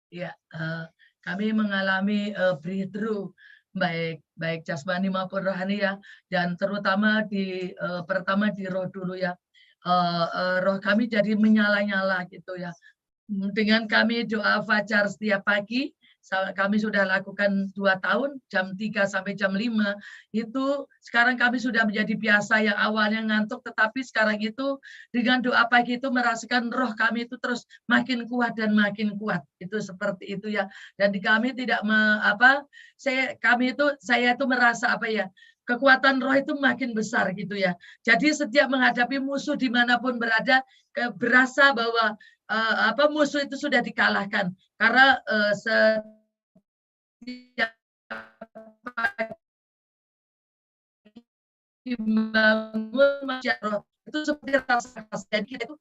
Ya, kami mengalami breakthrough baik jasmani maupun rohani ya, dan terutama pertama di roh dulu ya. Roh kami jadi menyala-nyala gitu ya. Dengan kami doa fajar setiap pagi, kami sudah lakukan 2 tahun, jam 3 sampai jam 5, itu sekarang kami sudah menjadi biasa, yang awalnya ngantuk, tetapi sekarang itu dengan doa pagi itu merasakan roh kami itu terus makin kuat dan makin kuat, itu seperti itu ya. Dan di kami tidak saya itu merasa kekuatan roh itu makin besar gitu ya. Jadi setiap menghadapi musuh dimanapun berada, berasa bahwa musuh itu sudah dikalahkan karena setiap dibangun masyarakat itu seperti rasa jadi kita itu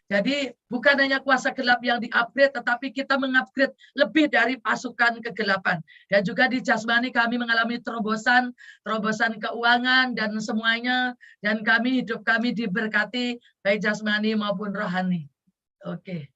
jadi bukan hanya kuasa gelap yang di-upgrade, tetapi kita mengupgrade lebih dari pasukan kegelapan. Dan juga di jasmani kami mengalami terobosan keuangan dan semuanya, dan hidup kami diberkati baik jasmani maupun rohani. Oke.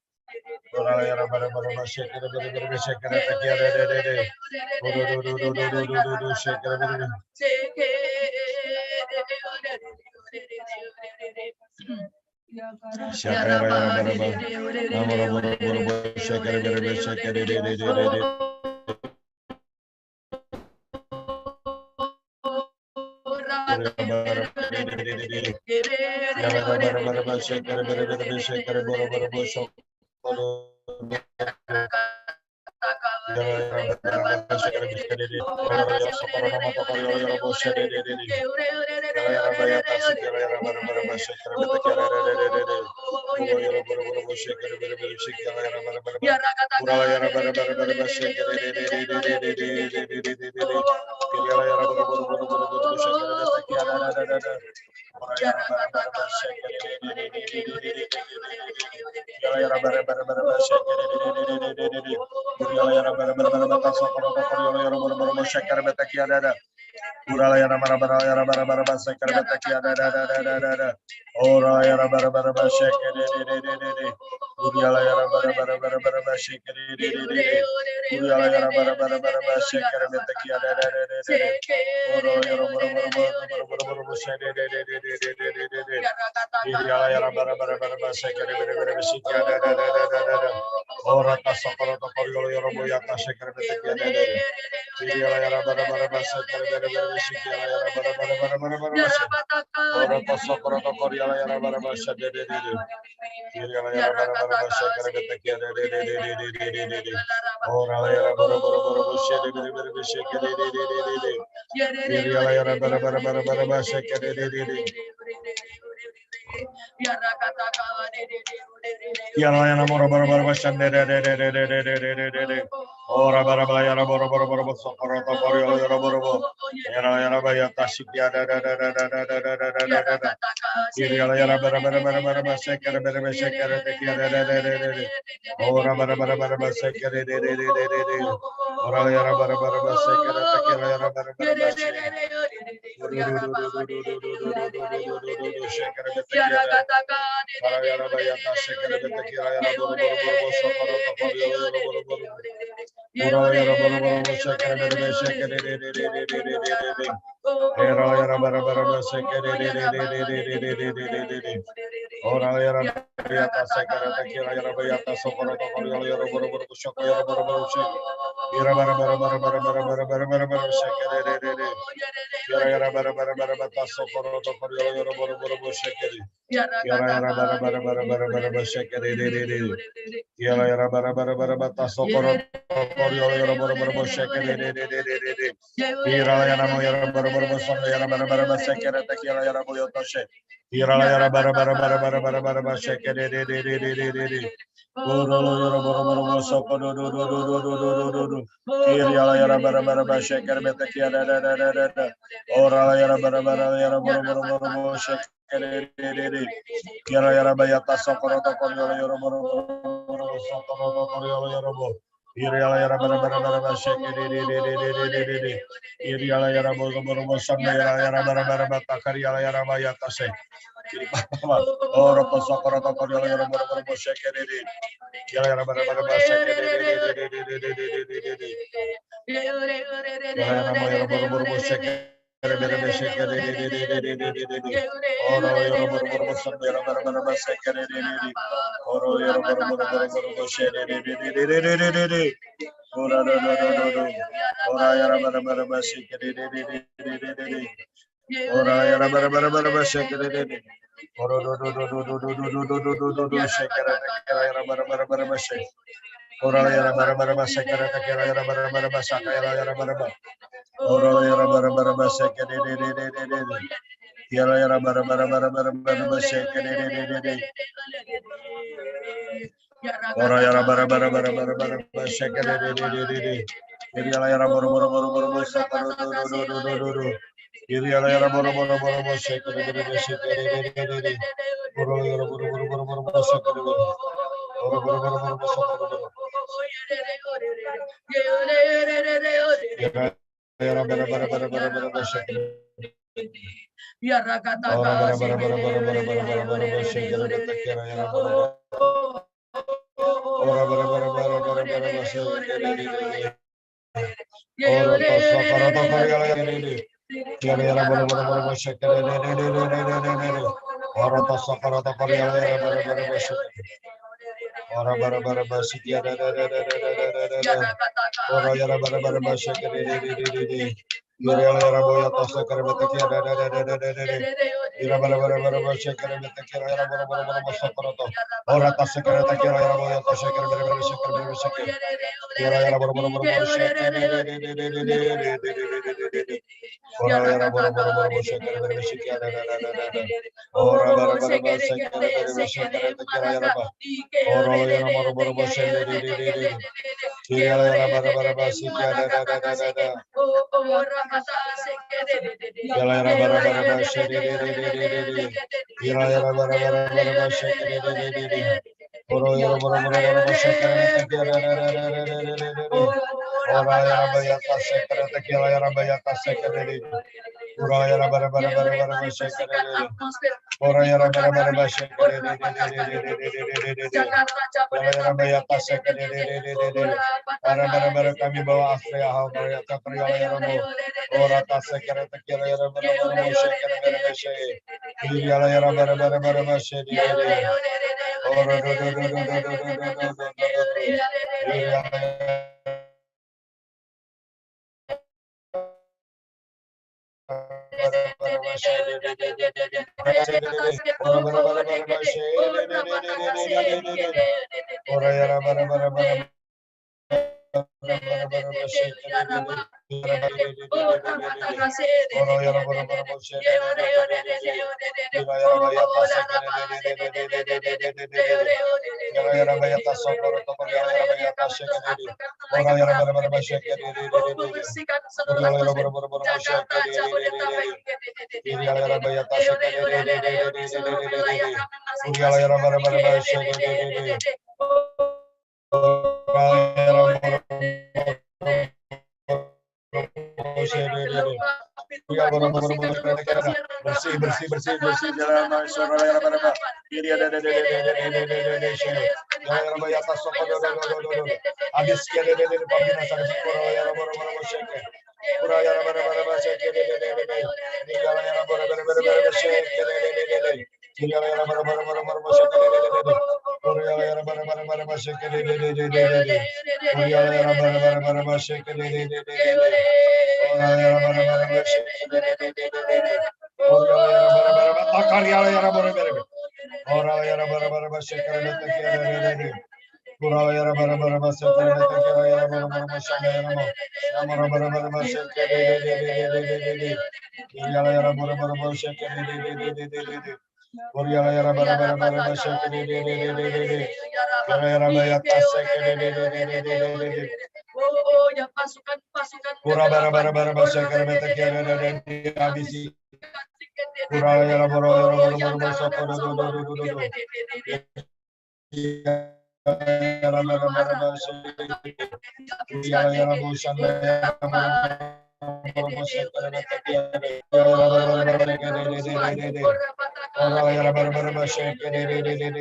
Ora yara bara bara bara shake de de de de de.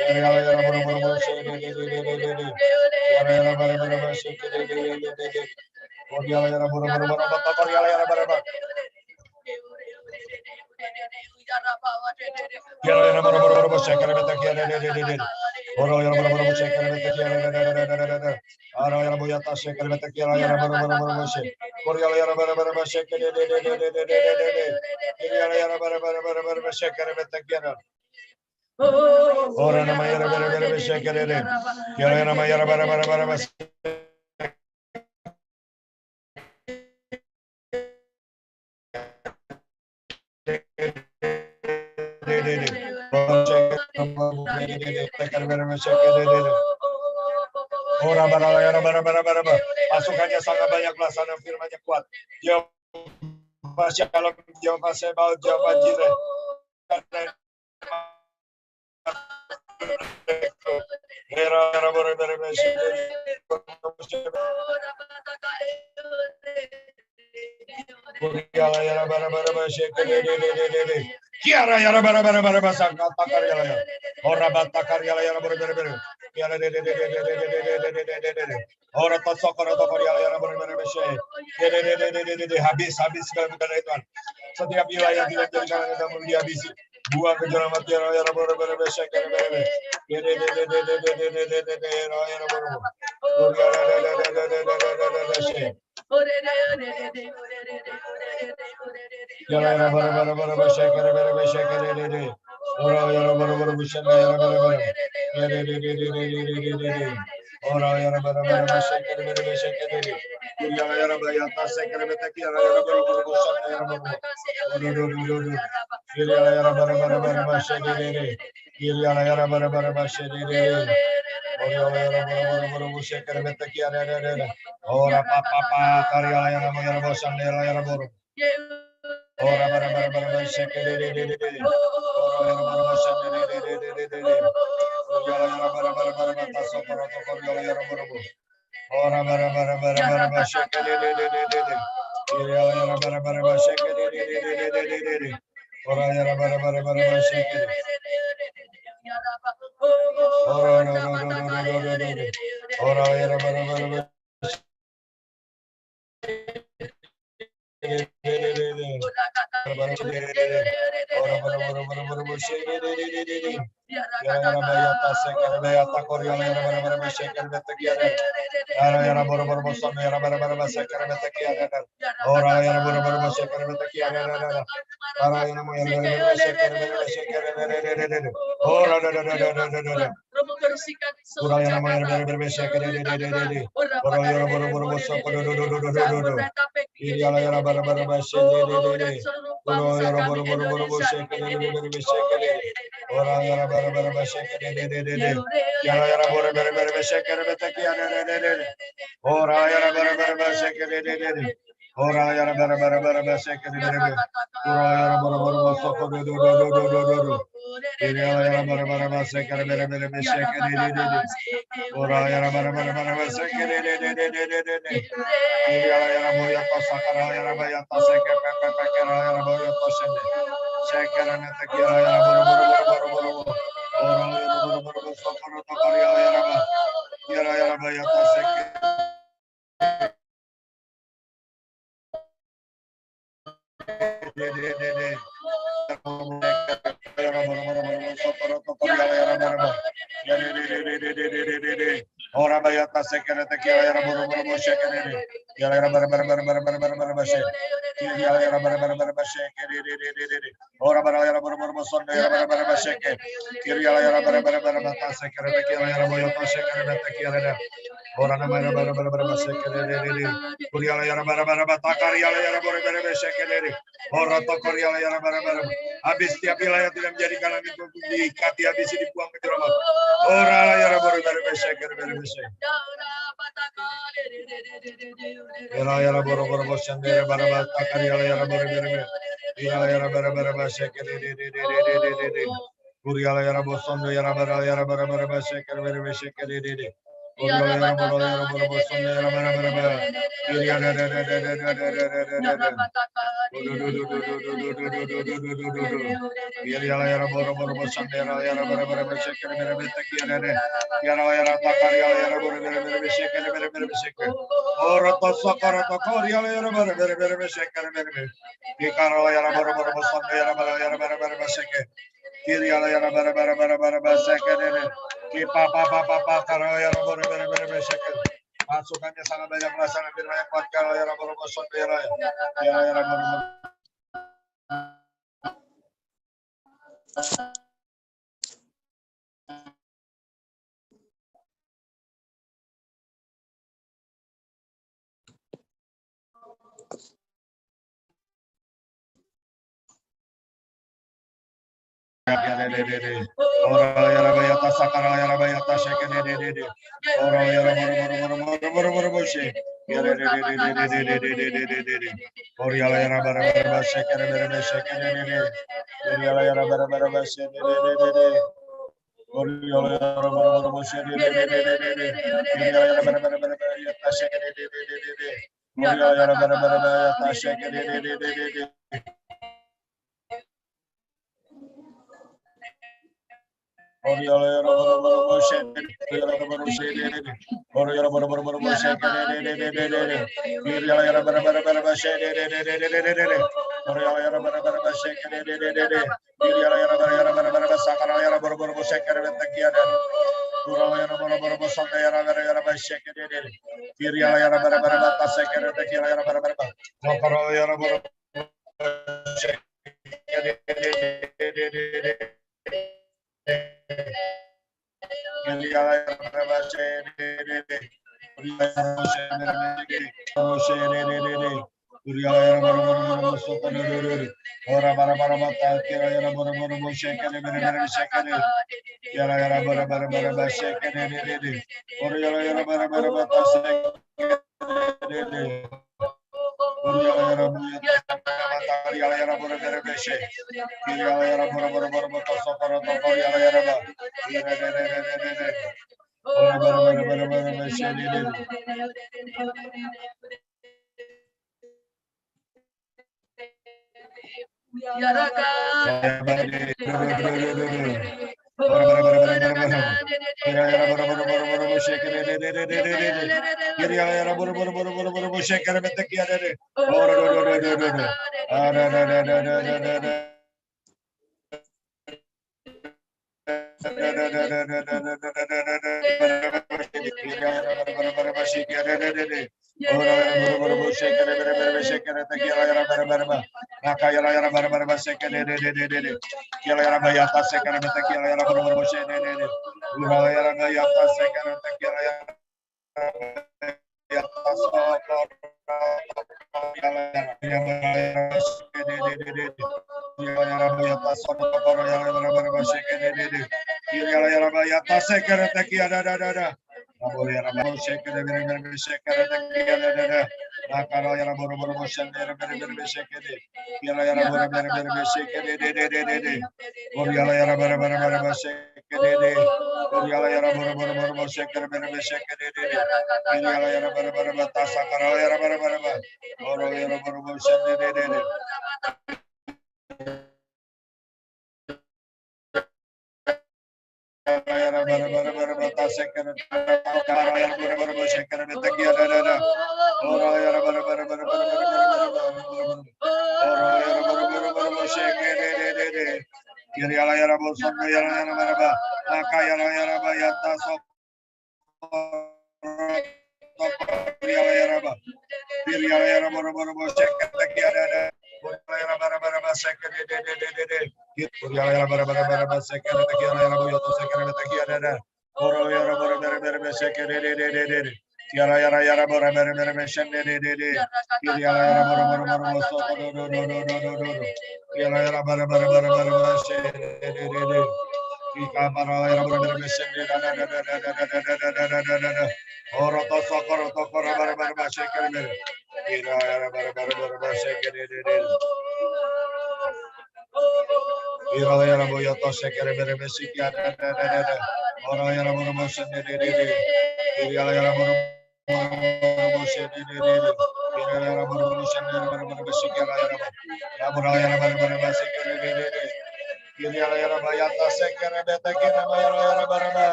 Yara yara bara bara bara shake de de de de de de. Yara yara bara bara bara shake de de de de de de. Ora yara bara bara bara bara bara yara bara bara. Yara yara bara bara bara shake de de de de de de. Ora yara bara bara shake de de de de de. Ara yara boya ta shake de de yara bara bara bara shake. Ora yara bara bara shake de de de de de de de. Yara yara bara bara bara shake de de yara. Ora nama yara bara bara shake de de. Yara nama yara bara bara bara pasukannya sangat banyak, laksana firman-Nya kuat. Jehovah Shalom, Jehovah Sebaot, Jehovah Jireh. Kiara yara bara bara bara basa takar yala. Ora batakar yala yala bara bara bara. Yala de de de de de de de. Ora tasokor tasokor yala bara bara basa. De de de habis segala itu. Setiap wilayah tidak jadi kalangan namun dihabisi. Buang ke jalan mati yala bara bara basa kara bara. De de yala bara. Yala bara bara bara basa kara bara basa kara de. Ora yala bara bara basa yala bara bara. De. Ora yala bara bara basa kara bara basa kara de. Yala yala bara yata sekara beta yala yala bara bara basa yala bara. Yala bara bara basa de. Yala yala bara bara basa de. Ora yala bara bara basa kara beta yala de. Ora papa karya yala yala basa yala bara. Ora bara bara basa kara de. Ora yala bara basa de. Yala yala bara bara basa sokoro sokoro yala yala bara. Ora bara bara basa kara de. Yala yala bara bara basa kara de. Ora yala bara bara basa kara. Ora yala bara bara Ora bayata sekere tekia yara boro boro shekere yara bara bashe yara bara bashe ora bara yara boro sonde yara bara bashe yara bara bata sekere tekia yara boyota shekere tekia yara ora nama yara bara bashe yara bara bata kari yara boro bashe ora to kori yara bara habis tiap wilayah tidak menjadi kalangan itu dikati habis dibuang ke jerman ora yara boro bashe yara boro sendiri bara bata kari yara bara bashe Kuriala yara bosondo yara bara bashe Kuriala yara bosondo yara bara Masukannya sangat banyak melaksanakan firman yang kuat kalau ya Rabbul ya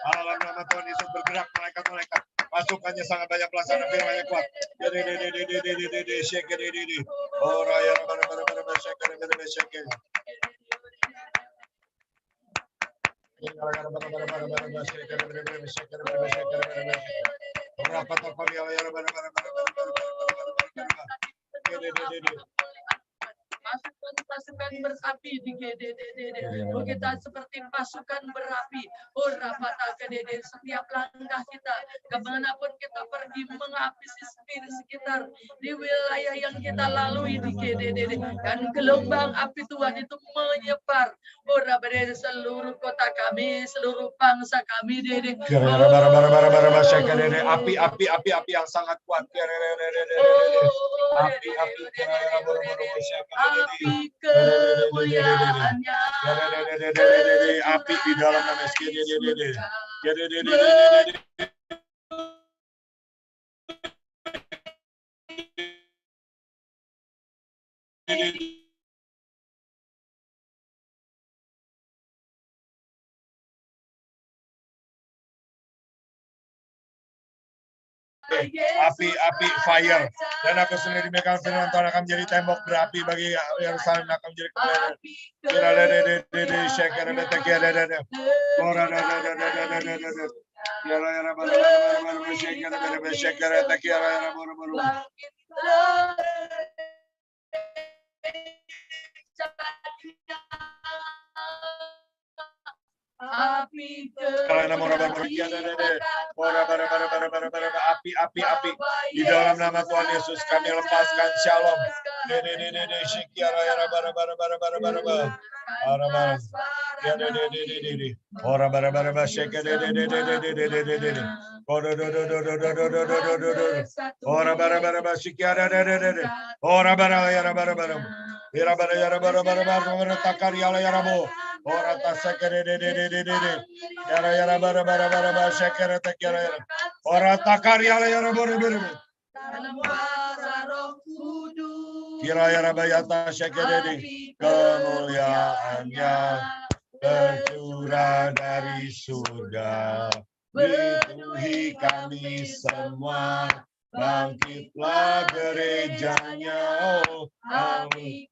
Alam nama Tuhan Yesus bergerak, malaikat-malaikat. Pasukannya sangat banyak, pelaksana firman-Nya kuat. Pasukan berapi di GDD. Kita seperti pasukan berapi. Setiap langkah kita, kemanapun kita pergi, menghabisi spirit sekitar di wilayah yang kita lalui di GDD. Dan gelombang api Tuhan itu menyebar seluruh kota kami, seluruh bangsa kami. Api yang sangat kuat. Api kemuliaannya, api di dalam nama api fire, dan aku sendiri megang firman Tuhan akan menjadi tembok berapi bagi Yerusalem, akan menjadi kemuliaan. Api di dalam nama Tuhan Yesus kami lepaskan shalom. Kemuliaannya tercurah dari surga, penuhi kami semua, bangkitlah gerejanya. Amin.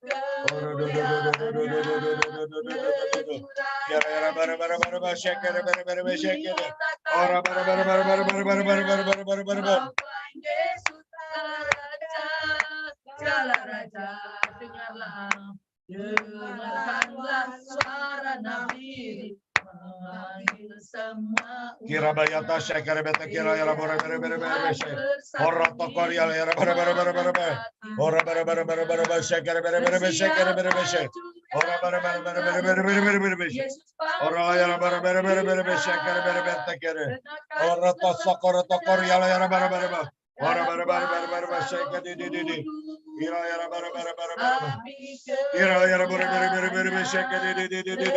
Dengarkanlah suara Nabi memanggil semua. Kira bayata shekere bete kira yara bore bere bere bere beshe. Ora tokor yara yara bere bere bere bere bere. Ora bere bere bere bere bere shekere bere bere bere shekere bere beshe. Ora bere bere bere bere bere bere bere bere beshe. Ora yara bere bere bere bere bere shekere bere bete kere. Ora tokor yara bere bere bere. Ora bere bere bere bere bere shekere di di di. Kira yara bere bere bere bere. Kira yara bere bere bere bere bere shekere di di di di.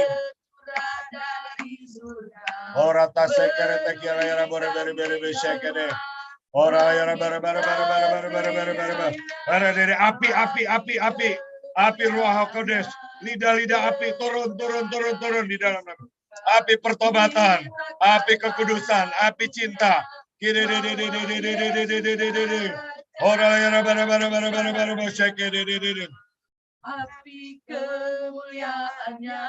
Ora ta sekere te kira yara bore bere bere bere shekere. Ora yara bere bere bere bere bere bere bere bere bere. Ada dari api Ruah Kodes, lidah-lidah api turun di dalam nama. Api pertobatan, api kekudusan, api cinta. Ora yara bere bere bere bere bere bere shekere. Api kemuliaannya.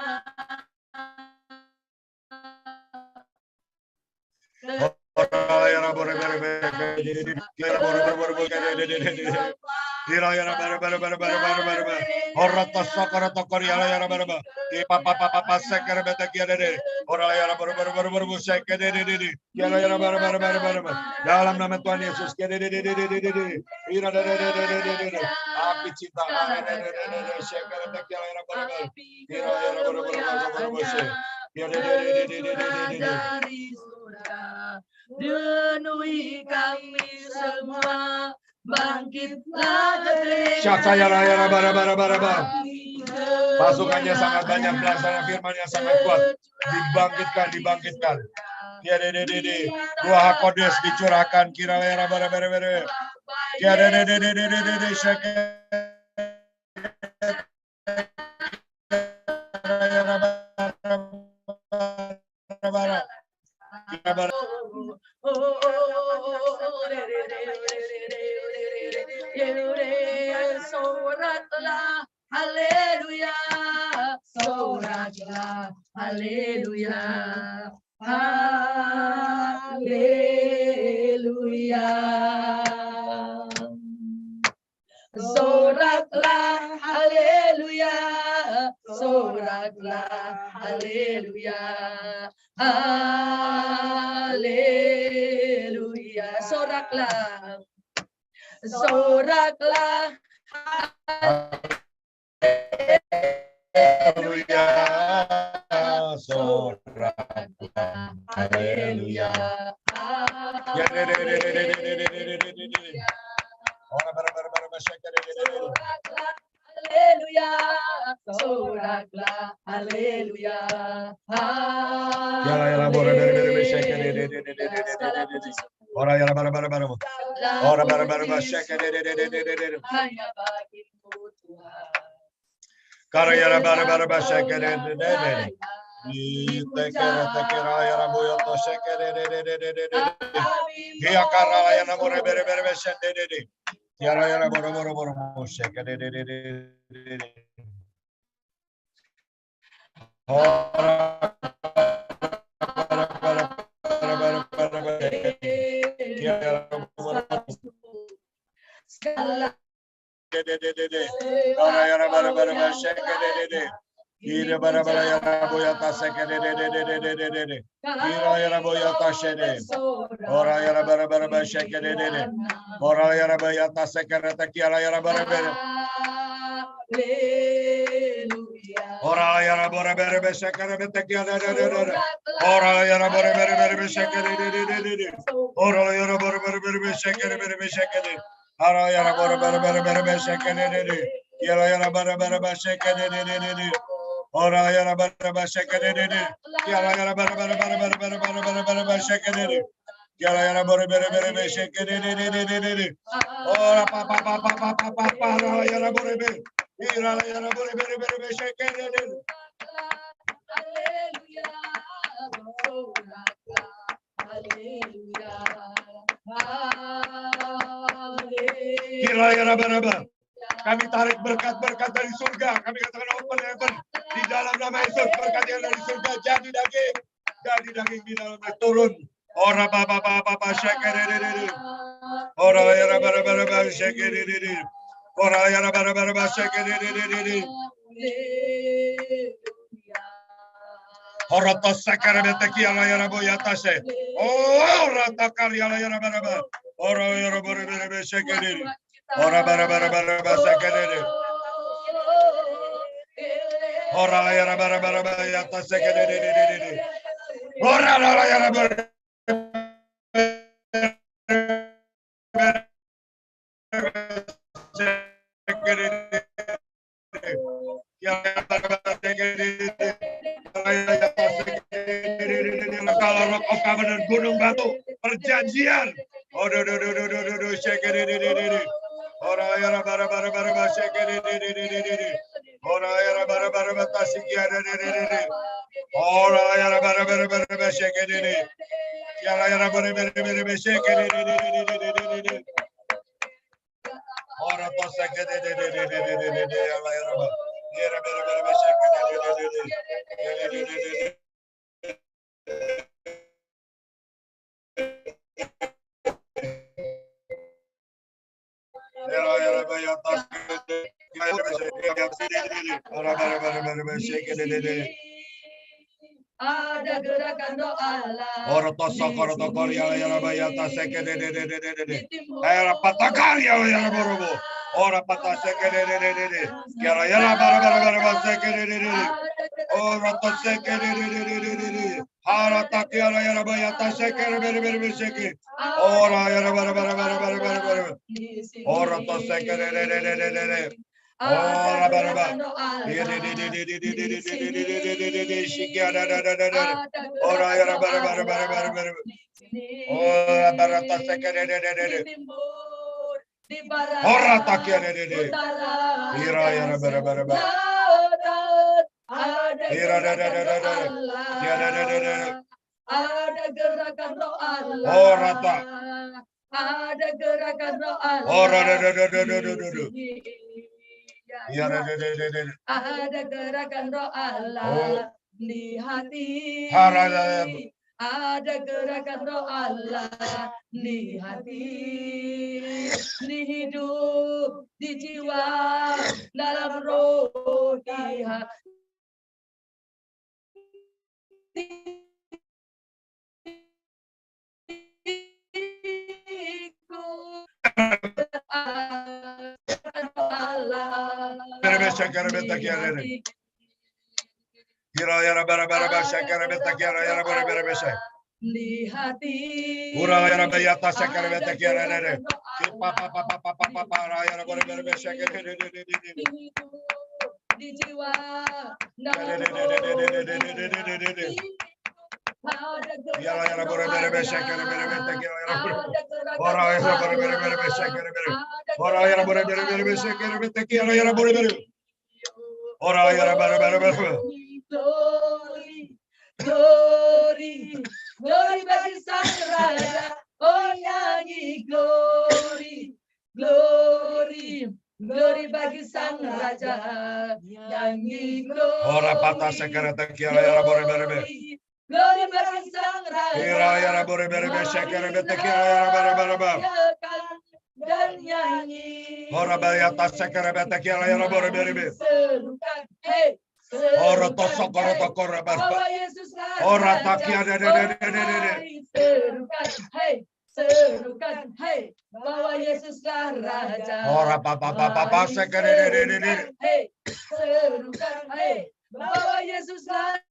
Dalam nama Tuhan Yesus, api cinta, dari surga, penuhi kami semua, bangkitlah gereja. Syakaya bara. Pasukannya sangat banyak, pelaksana firman-Nya sangat kuat. Dibangkitkan. Ya de. Ruah Kodes dicurahkan kira lera bare. Ya de syaka. Haleluya, soraklah, haleluya, haleluya. Soraklah, haleluya, soraklah, haleluya, haleluya. Soraklah, soraklah, Haleluya, soraklah, haleluya. Ya de. Haleluya, soraklah, haleluya. Ya bore. Ora ya bara. Ora bara syaka de. Hanya bagimu Tuhan. Kara ya bara syaka de. Tekera ya rabu ya to syaka de. Dia kara ya na bore bere syaka de. Tiara ya boro syaka de. Ora kami tarik berkat-berkat dari surga. Kami katakan open heaven. Di dalam nama Yesus, berkat yang dari surga jadi daging. Jadi daging di dalam turun. Ora papa syekere. Ora ya bara syekere. Ora ya bara syekere. Ora to sakare beteki ala ya boyatase. Ora takar ya bara. Ora ya bara syekere. Ora bara syekere. Ora ya bara ya ta syekere. Ora ya bara Rock of Covenant, Gunung Batu, perjanjian. Ada gerakan doa Allah. Orotoso korotokor ya bayata seke de. Era patakar ya borobo. Ora pata seke de. Ya bara seke de. Oroto seke de. Harata ya bayata seke de seke. Ora ya bara. Oroto seke de. Ora baraba. gerakan roh Allah di sini. Ora Ada yara gerakan bara roh bara bara bara Allah bara. di sini. Ora barata sekere Di timur, di barat, Ora takia utara, Ira yara bara bara bara. selatan, ada Ira gerakan roh Allah. Ada gerakan roh Allah. Ora ta. Ada gerakan roh Allah. Ora di sini. Ya, Yara ada gerakan roh Allah di hati. Hara Ada gerakan roh Allah di hati, di hidup, di jiwa, dalam roh, di hati. Di hati. Ura yara bayata sekere beta kiara dede. Di jiwa, glory bagi Sang Raja, oh nyanyi glory bagi Sang Raja, nyanyi glory. Ora pata sekere tekiara yara bore berbe. Glory bagi Sang Raja. Ira yara bore berbe sekere tekiara yara bore berbe. Dan nyanyi. Ora bayata sekere tekiara yara bore berbe. Serukan, hey. Ora tosok ora tokora berbe. Ora takia dede. Serukan, hey. Serukan, hey, bahwa Yesuslah Raja. Ora papa sekere dede. Hey, serukan, hey, bahwa Yesuslah.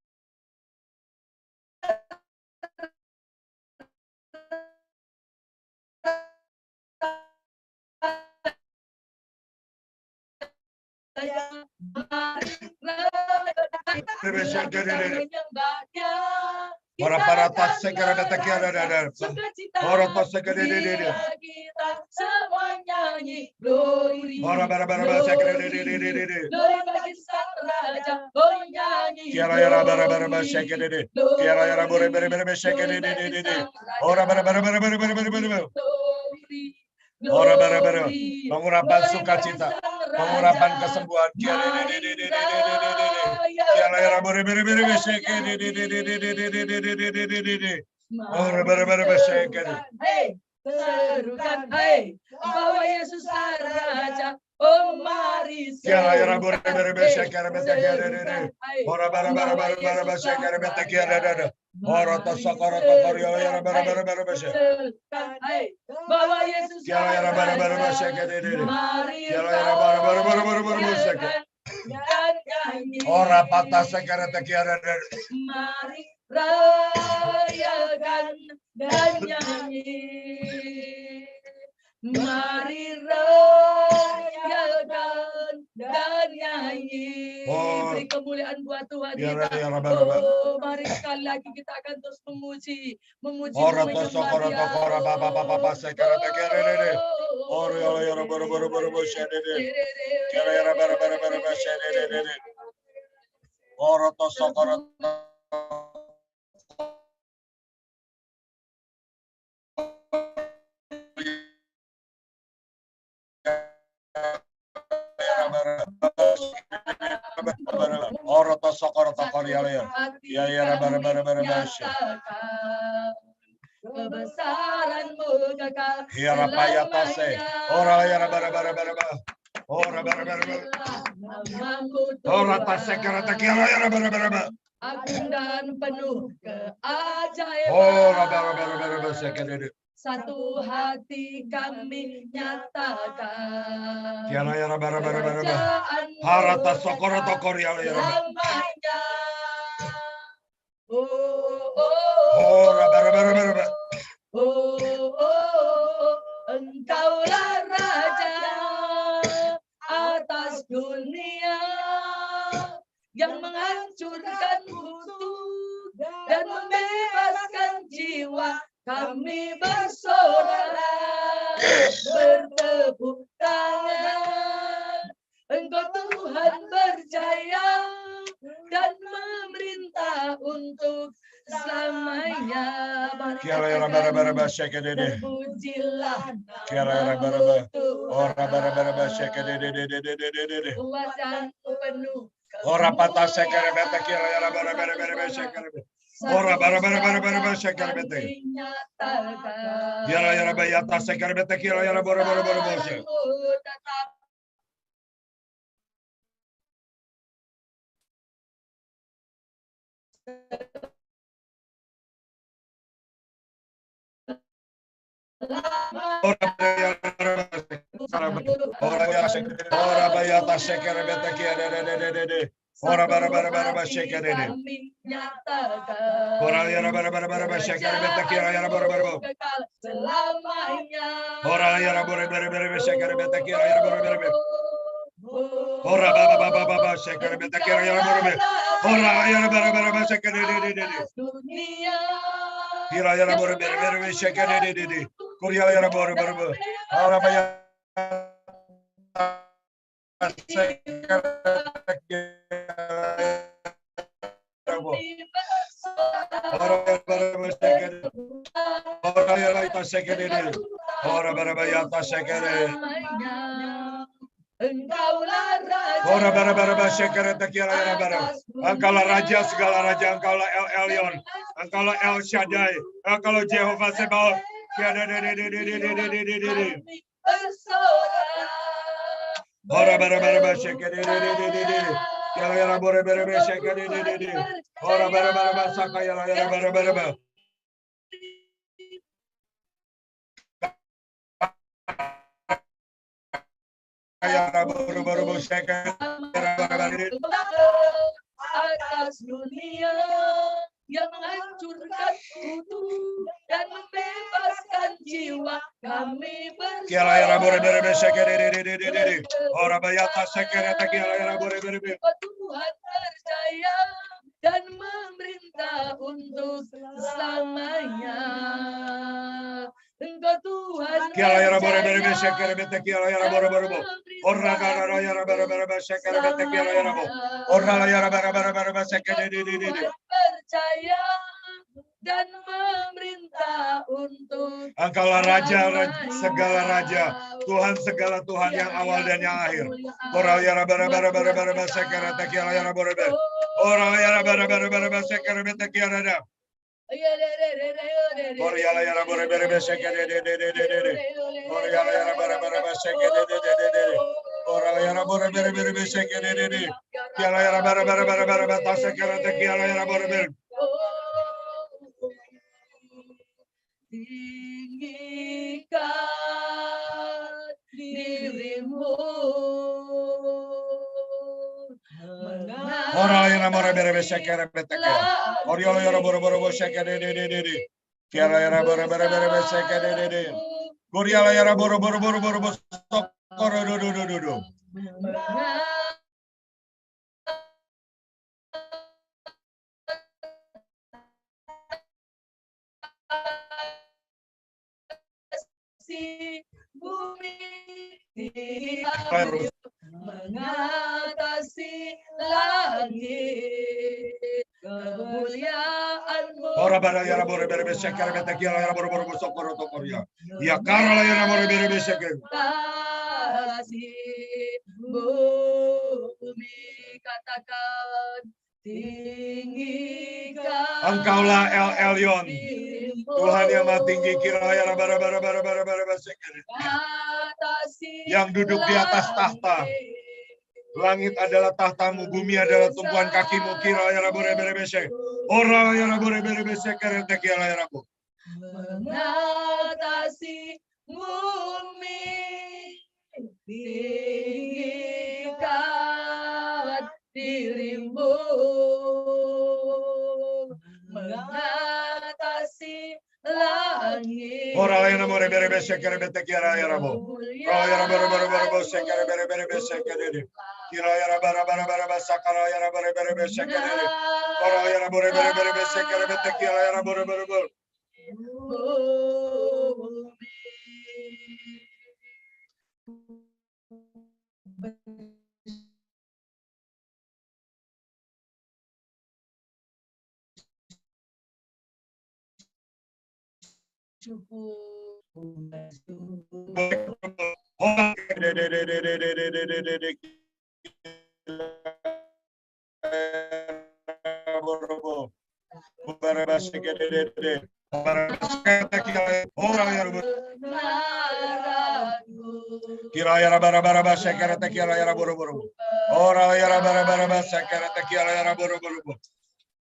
Ora para tas sekere tekiara dede. Ora tas sekere dede. Kita semua nyanyi glory. Ora bara sekere dede. Glory bagi Sang Raja. Oh nyanyi. Kiara yara bara sekere dede. Kiara yara bore berbe sekere dede. Ora bara. Ora bara. Pengurapan sukacita. Pengurapan kesembuhan. Kiara yara bore berbe sekere dede. Ora bara sekere. Hey, serukan, hey, bahwa Yesus Raja. Oh mari Kiara yara bore berbe sekere dede. Ora bara sekere dede. Ora tosokoro yara bara sekere. Hey, bahwa Yesus Kiara yara bara sekere dede. Kiara yara bara sekere. Ora patah sekere tekiara dede. Mari rayakan dan nyanyi. Mari rayakan dan nyanyi. Beri kemuliaan buat Tuhan kita. Oh, mari sekali lagi kita akan terus memuji. Ora tosokoro papa sekere tekiara dede. Ora yara bara sekere. Kiara yara bara sekere dede. Ora tosokoro Ora tosokoro yara. Ya yara bara. Kebesaranmu kekal. Yara payatase. Ora yara bara. Ora bara. Ora tasekere tekiara yara bara. Agung dan penuh keajaiban. Ora bara sekere. Satu hati kami nyatakan. Kiara yara bara. Kerajaanmu Harata sokoro yara. lamanya. Ora bara. Engkaulah Raja atas dunia. menghancurkan musuh dan membebaskan jiwa. Kami bersorak, bertepuk tangan. Engkau Tuhan berjaya dan memerintah untuk selamanya. Kiara bara shake it. Terpujilah Kiara bara. Ora bara shake it. kuat dan penuh. Ora pata shake it. Kiara bara shake it. Ora bara shake it. Kiara bayata shake it. Kiara bara shake. Ora bayata shake it. Kiara ora bara shake it. Ora yara bara shake it. Kiara bara. Ora yara bara shake it. Kiara bara. Ora baba shake it. Kiara bara. Ora yara bara shake it. Kira yara bara shake it. Korea yara bara. Ora bayata shake it. Engkaulah Raja segala raja, Engkaulah El Elyon, Engkaulah El Shaddai, Engkaulah Jehovah Sebaot. Ora bara shake it. Yara bara shake it. Ora bara saka yara bara. Yara bara shake it. Atas dunia yang menghancurkan kutu dan membebaskan jiwa kami bersama. Kiara bara shake it. Ora bayata shake it. Kiara bara. Tuhan percaya dan memerintah untuk selamanya. Engkau Tuhan. Kiara bara shake it. Kiara bara. Ora yara bara shake it. Kiara bara. Ora yara bara shake it. Percaya dan memerintah untuk Engkaulah Raja segala raja, Tuhan segala Tuhan yang awal dan yang akhir. Ora yara bara shake it. Kiara bara. Ora yara bara shake it. Kiara bara. Ora yara bara shake it. Ora yara bara shake it. Ora yara bara shake it. Kiara yara bara ta shake it. Kiara yara bara. Tinggikan dirimu. Ora yara bara shake it. Ora yara bara shake it. Kiara yara bara shake it. Ora yara bara stop. Ora. Bumi mengatasi langit kemuliaan-Mu. Ora bara yara bara shake it. Kiara yara bara sokoro tokoria. Ya kara yara bara shake it. Bumi katakan tinggikan. Engkaulah El Elyon, Tuhan yang maha tinggi. Kiranya bara yang duduk di atas tahta. Langit adalah tahtamu, bumi adalah tumpuan kakimu. Kiranya bara orang yang bara kereta kiranya rabu. Mengatasi bumi tinggikan dirimu, mengatasi langit. Ora ya namo rebe rebe sekere bete kiara ya rabo. Ora ya rabo rabo rabo sekere bere bere bere sekere. Kira ya rabo rabo rabo sakara ya rabo rebe rebe sekere. Ora ya rabo rebe rebe rebe sekere bete kiara ya rabo rabo rabo. Kira ya bara bara bara sekere te kira ya buru buru. Ora ya bara bara bara sekere te kira ya buru buru.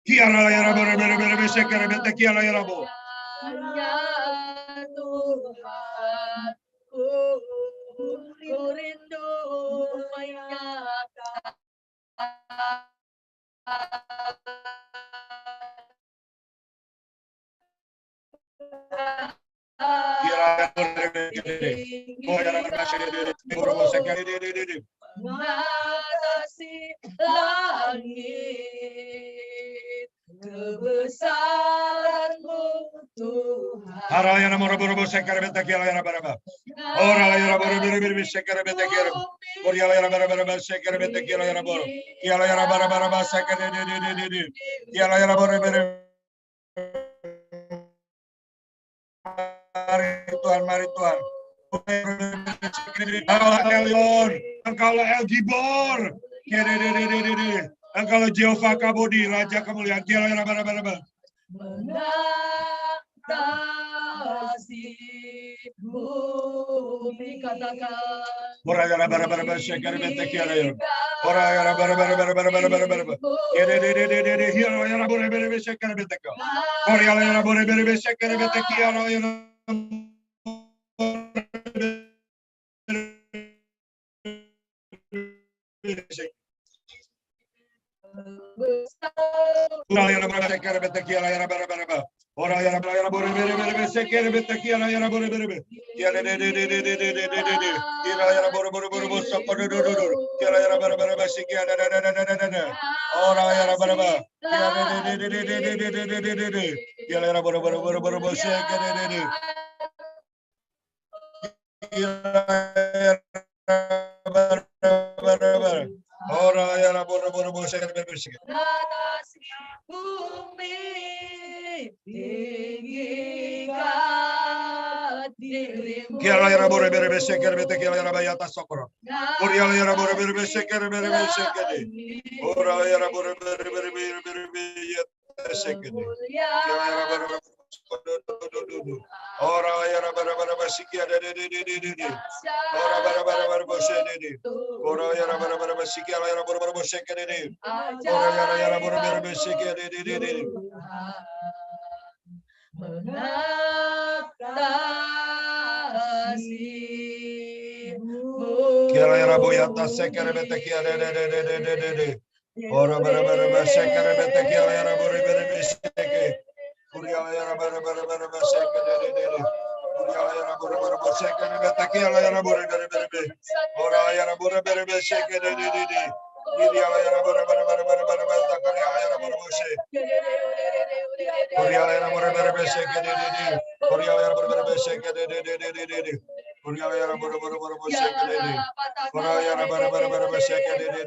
Kira ya bara bara bara sekere te kira ya buru. Tuhan, ku rindu menyapa. Mengatasi langit, kebesaran-Mu Tuhan. Harayana morobo sekere bete kira ya bara bara. Ora ya bara bara bara sekere bete kira. Ora ya bara bara sekere bete kira ya bara. Kira ya bara bara sekere de. Kira ya bara bara. Mari Tuhan. Engkaulah Elion, engkaulah El Gibor, engkaulah Jehovah Kabodi, Raja kemuliaan. Kira ya bara bara. Mengatasi bumi, katakan. Ora ya bara bara sekere bete kira ya. Ora ya bara bara. Kira de. Hira ya bara bara sekere bete kira. Ora ya bara bara sekere bete kira ya. Ora ya bara sekere bete kira ya bara. Ora ya bara bara sekere bete kira ya bara. Kira de. Kira ya bara sokoro do. Kira ya bara sekere de. Ora ya bara. Kira de. Kira ya bara sekere de. Ora ya bara sekere bete. Mengatasi bumi, tinggikan dirimu. Kira ya bara sekere bete kira ya bayata sokoro. Ora ya bara sekere sekere. Ora ya bara sekere. Kira ya bara. Ora ya bara sikia de. Ora bara de. Ora ya bara sikia ya bara sekere de. Ora ya bara sikia de. Mengatasi Kira ya boyata sekere bete kira de. Ora bara sekere bete kira ya bara sekere. Kuria ya bara sekere de. Kuria ya bara sekere bete kira ya bara. Ora ya bara sekere de. Kuria ya bara takaya ya bara sekere. Kuria ya bara sekere de. Kuria ya bara sekere de. Kuria ya bara sekere de. Ora ya bara sekere de.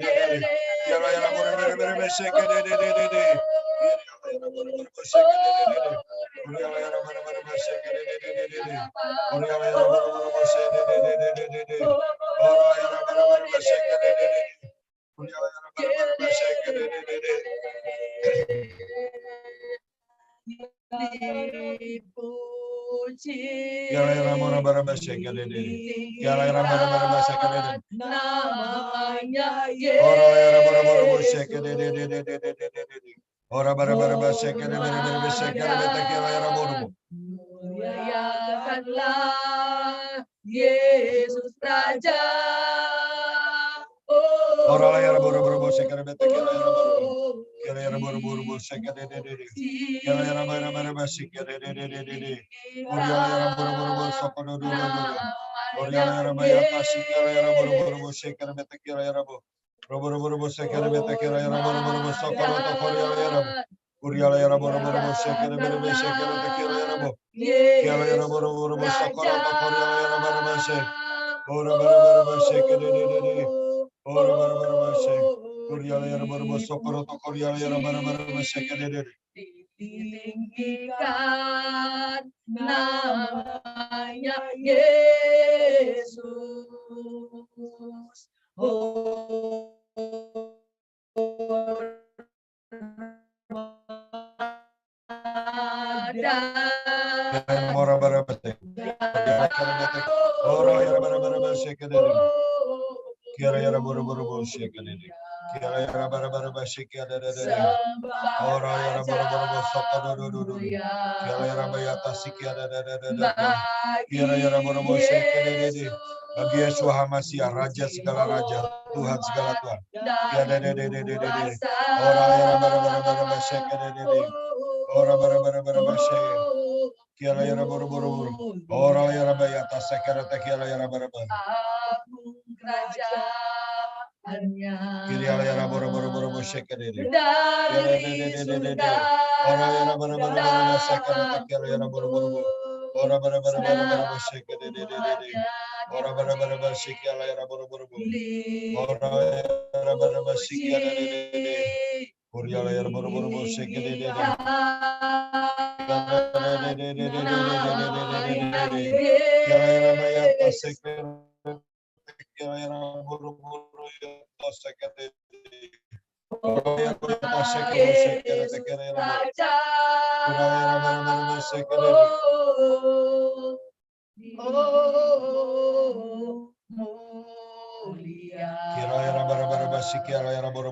Yara ya bara sekere de. dipuji. Namanya Ora bara sekere muliakanlah Yesus Raja. Ora ya bara sekere Kira yara boro boro boro seke de. Kira yara bara bara basik de. Oriala yara boro boro boro soko do. Oriala yara bayata sikira yara boro boro boro seke de bete kira yara bo. Boro boro seke de bete kira yara boro boro soko do to oriala yara. Oriala yara boro boro seke de bete seke de kira yara bo. Kira yara boro boro soko do to oriala yara bara basik. Ora bara seke de. Ora bara seke. Oriala yara boro soko do to oriala yara bara seke de. Ditinggikan namanya Yesus. Oh, Ora bara basik. Ora yara bara seke de. Kira yara boro seke de. Kira yara bara seke de. Ora yara boro soko do. Kira yara bayata sikia de. Kira yara boro seke de. Bagi Yesus Hamasiah, Raja segala raja, Tuhan segala Tuhan. Kira de. Ora yara bara seke de. Ora bara seke. Kira yara boro. Ora yara bayata sekera kira yara bara. Agung kerajaannya. Kira yara boro seke de. Dari surga. Ora yara bara sekera kira yara boro. Ora bara seke de. Ora bara seke yara boro. Ora yara bara seke de. Ora yara boro seke de. Kira yara bayata sekera kira yara boro seke de. Ora yara bayata sekera kira yara boro. Ora yara bara seke de. Mulia. Kira yara bara seke yara boro.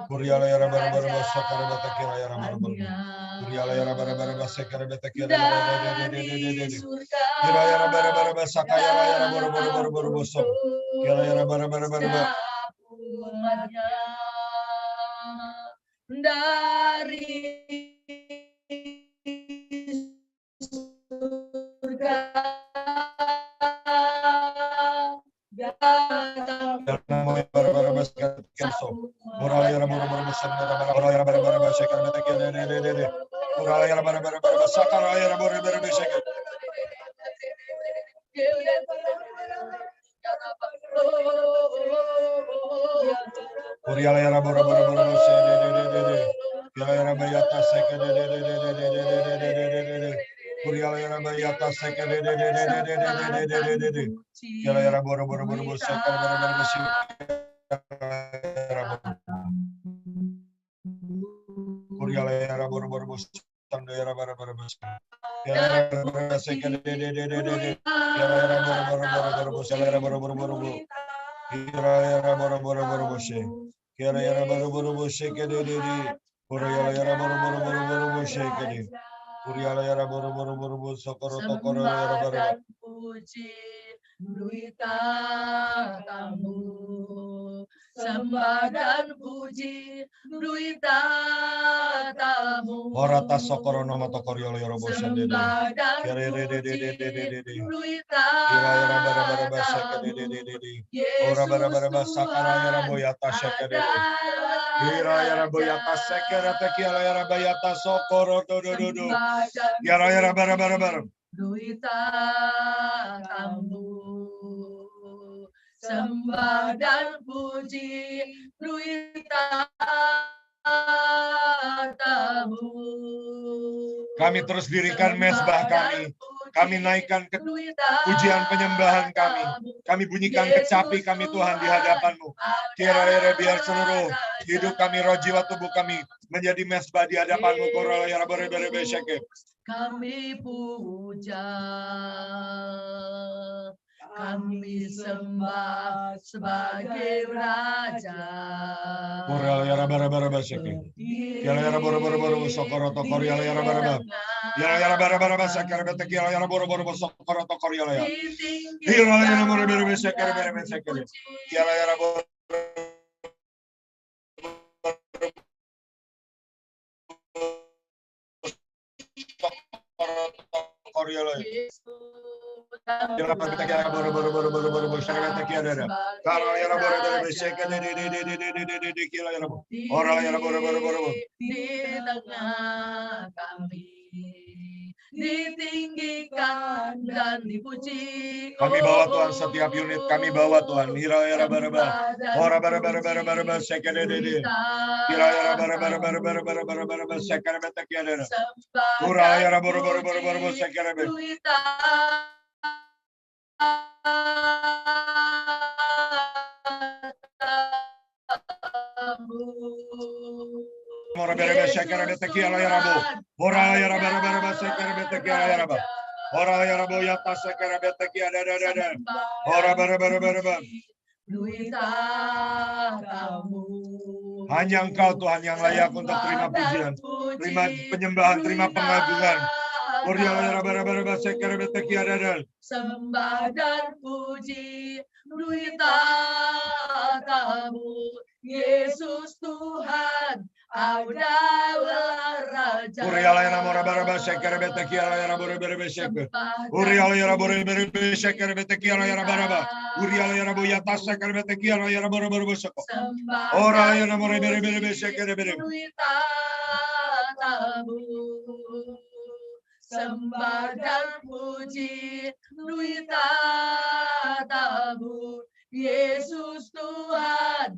Kuriala yara bara sakara bata kira yara boro. Kuriala yara bara sekera bata kira yara de. Kira yara bara sakaya yara boro sok. Kira yara bara umatnya dari surga datang bara sekera kerso. Kurala yara boro sekera bara yara bara sekera bata kira de. Kurala yara bara sakara yara boro sekera. Kuriala yara boro sekera de. Kira yara bayata sekera de. Kuriala yara bayata sekera de. Kira yara boro sekera bara Kuriala yara boro sando yara bara Kira yara sekera de. Kira yara boro sekera boro. Kira yara boro se. Kira yara boro sekera de. Kuriala yara boro sekera de. Kuriala yara boro sokoro tokoro yara bara. Puji berita kamu, sembah dan puji berita kamu. Orata sokoro nama tokoro yara boro sekera de. Sembah dan Kira puji de. berita Kira yara bara sekera kamu. de. Ora bara sakara yara boyata sekera de. Kira yara boyata sekera tekiala yara bayata sokoro do. Yara bara. Berita kamu, sembah dan puji berita kamu. Kami terus dirikan mezbah kami. Kami naikkan ke pujian penyembahan kami. Kami bunyikan kecapi kami Tuhan di hadapan-Mu. Kira-kira biar seluruh hidup kami, roh jiwa tubuh kami menjadi mezbah di hadapan-Mu. Kami puja, kami sembah sebagai Raja. Yara bara sokoro tokori yara bara. Yara bara sakara bete yara boro sokoro tokori yara. Yara bara sakara bete yara boro Koryala. Yesus Yara bete kia boro shekere bete kia dada. Kara yara boro boro shekere de kila yara. Ora yara boro. Di tengah kami ditinggikan dan dipuji. Kami bawa Tuhan setiap unit, kami bawa Tuhan. Hira yara baraba. Ora baraba shekere de. Hira yara baraba shekere bete kia dada. Ora yara boro shekere bete. Ora berebe shekere bete kia la yara bo. Ora yara baraba shekere bete kia la yara ba. Ora yara bo yata shekere bete kia dada. Ora baraba. Hanya Engkau Tuhan yang layak untuk terima pujian, terima penyembahan, terima pengagungan. Sembah dan puji tatamu, Yesus Tuhan, adalah Raja. Sembah dan puji tatamu, Yesus Tuhan,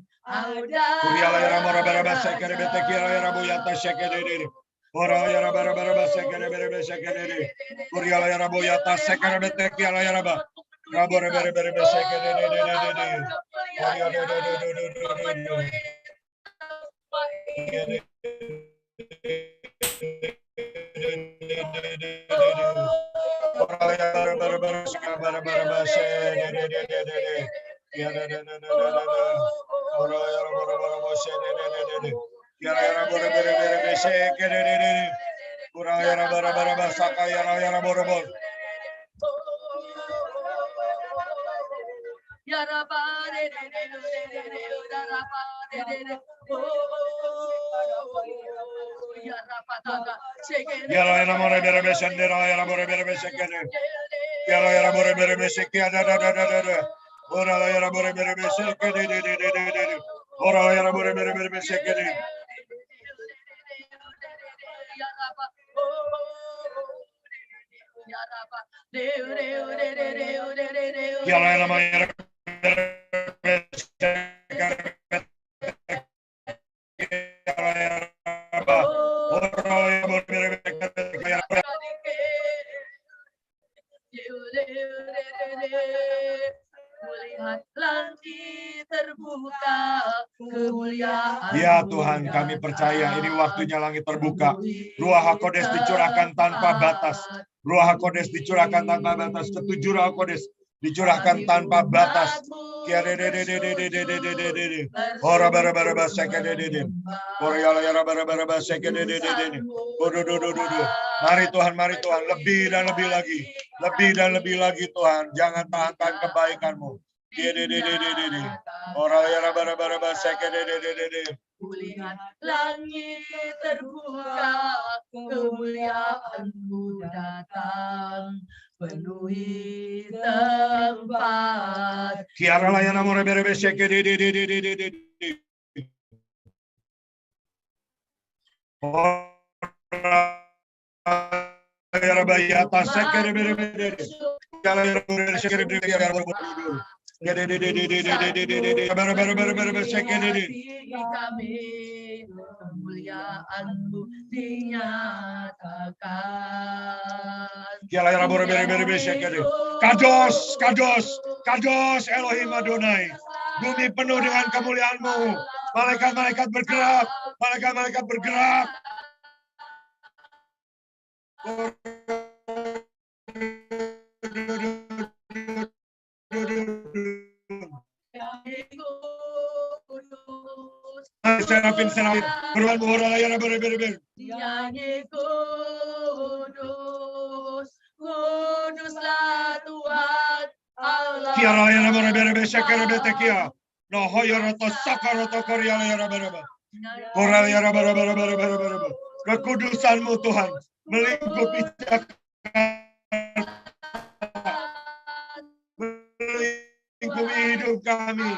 Ya Tuhan, kami percaya ini waktunya langit terbuka. Ruah HaKodes dicurahkan tanpa batas. Ruah HaKodes dicurahkan tanpa batas. Ketujuh Ruah HaKodes dicurahkan tanpa batas. Mari Tuhan, lebih dan lebih lagi. Lebih dan lebih lagi Tuhan. Jangan tahan kebaikan-Mu. Kulihat langit terbuka, kemuliaan-Mu datang, penuhi tempat. Kiara layana more berebe sheke de. Kiara bayata sheke de berebe. Kiara berebe sheke de kiara berebe. Kemuliaan-Mu dinyatakan. Kados Elohim Adonai. Bumi penuh dengan kemuliaan-Mu. Malaikat-malaikat bergerak. Serafin berulang ora layar ber. Nyanyi kuduslah Tuhan Allah. Kiara layar ber shekere betekia. No hoyoro to sakaro to koria layar ber. Ora layar ber. Kekudusan-Mu Tuhan melingkupi melingkupi hidup kami,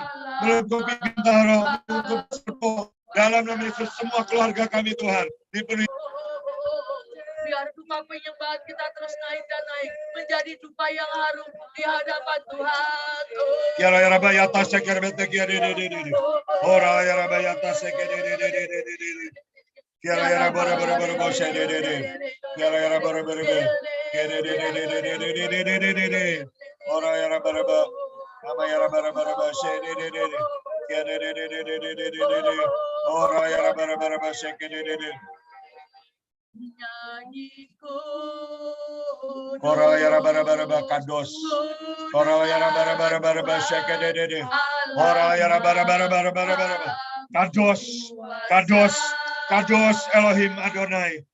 melingkupi bintara, melingkupi serpo. Dalam nama Yesus semua keluarga kami Tuhan dipenuhi. Biar dupa penyembahan kita terus naik dan naik menjadi dupa yang harum di hadapan Tuhan. Kiara ya Rabbi atas sekere beteki de. Ora ya Rabbi atas sekere de. Kiara ya Rabbi boshe de. Kiara ya Rabbi de. Ora ya Rabbi ama ya Rabbi boshe de. Kiara de. Ora ya Rabbi sekere de. Ora ya Rabbi kados. Ora ya Rabbi sekere de. Ora ya Rabbi kados. Kados. Kados Elohim Adonai.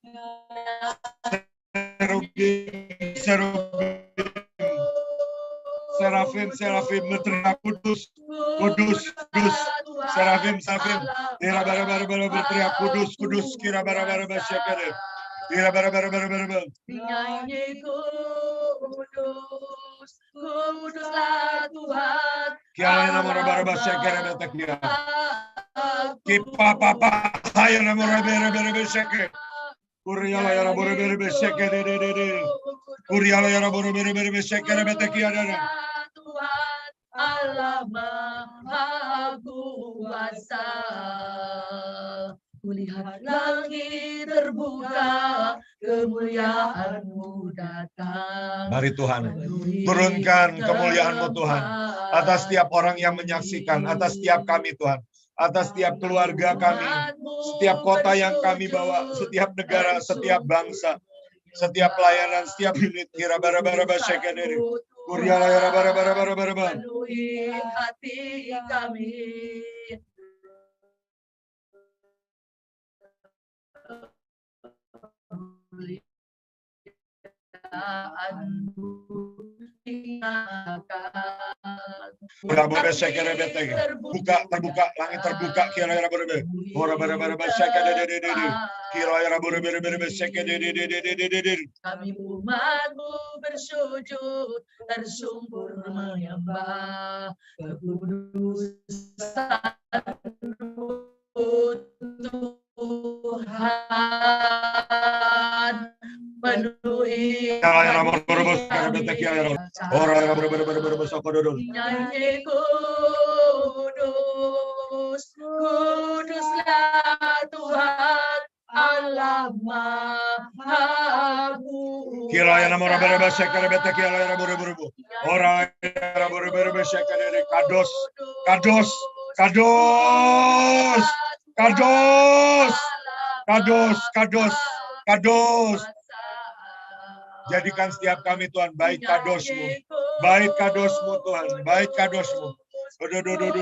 Serafim berteriak kudus. Serafim kira bara berteriak kudus kira bara syakere. Kira bara. Nyanyi kuduslah Tuhan. Kira nama bara syakere betakia. Kipa papa saya nama bara syakere. Kuriala ya bara syakere de. Kuriala ya bara syakere betakia ada. Tuhan Allah Maha Kuasa. Kulihat langit terbuka, kemuliaan-Mu datang. Mari Tuhan, turunkan kemuliaan-Mu Tuhan atas setiap orang yang menyaksikan, atas setiap kami Tuhan, atas setiap keluarga kami, setiap kota yang kami bawa, setiap negara, setiap bangsa, setiap pelayanan, setiap unit. Kira bara syakere. Kuriala ya bara. Penuhi hati kami. Terbuka, langit terbuka, kira berbe. Ora bara syakere de. Kira berbe syakere de. Kami umat-Mu bersujud, tersungkur menyembah kekudusan-Mu Tuhan. Penuhi nyanyi kuduslah Tuhan Allah Maha Kuasa. Kira nama bara syakere betakia ya bara. Ora bara syakere kados. Jadikan setiap kami Tuhan baik kados-Mu. Baik kados-Mu Tuhan, baik kados-Mu. Tuhan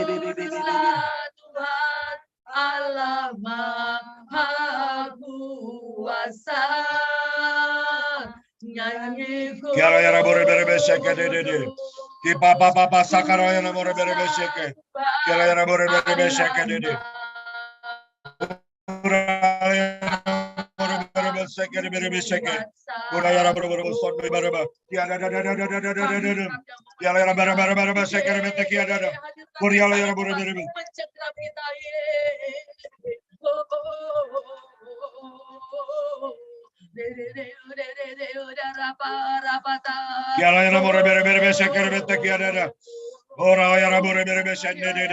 Allah Maha Kuasa. Nyanyi Kiara ya bara syakere de. Ki papa sakara ya nama bara syakere. Kiara ya bara syakere de. Sekere berbe sekere. Kuraya bara son bara. Tiada ada. Tiada bara sekere beteki ada. Kuriala ya bara. Kiala ya bara sekere beteki ada. Ora ya bara sekere.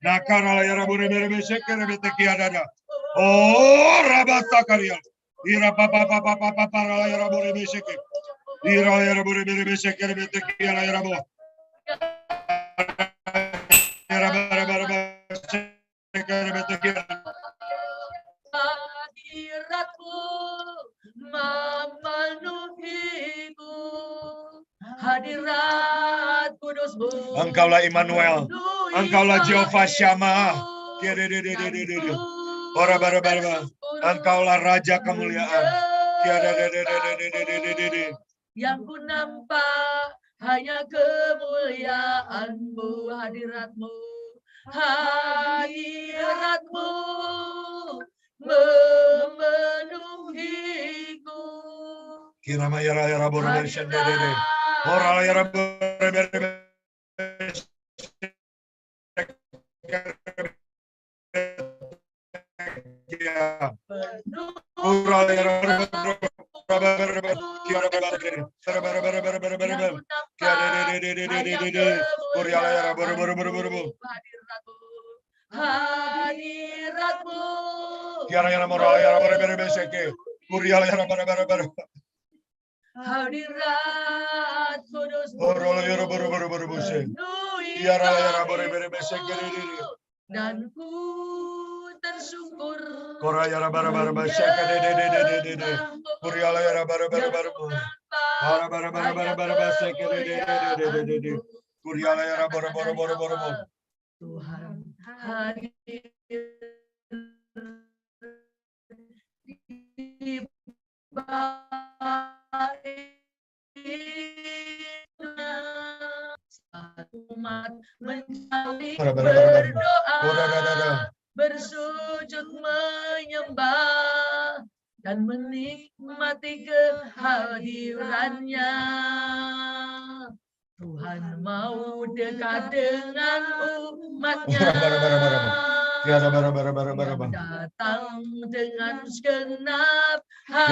Nakara ya bara sekere beteki ada. Oh rabata karya. Ira papa para ya rabore beseke. Ira ya rabore beseke beteki ya rabo. Ira bara sekere beteki. Hadirat-Mu memenuhiku. Hadirat kudus-Mu. Engkaulah Immanuel. Engkaulah Jehovah Shammah. Ora bara. Engkaulah Raja kemuliaan. Yang ku nampak hanya kemuliaan-Mu, hadirat-Mu. Hadirat-Mu memenuhiku. Kirama yara yara boro boro shendere. Ora yara boro boro. Ora yara boro boro. Hadiratmu. Kiara yara moro yara boro boro seke. Kuriala yara boro. Hadirat kudus Ora yara boro boro se. Kiara yara boro boro seke. Dan ku tersyukur. Kora yara boro seke de. Kuriala yara boro. Bara bara seke de. Kuriala yara boro. Tuhan hadir di satu umat mensaling berdoa, bersujud menyembah dan menikmati kehadirannya. Tuhan mau dekat dengan umatnya. Yang datang dengan segenap hati.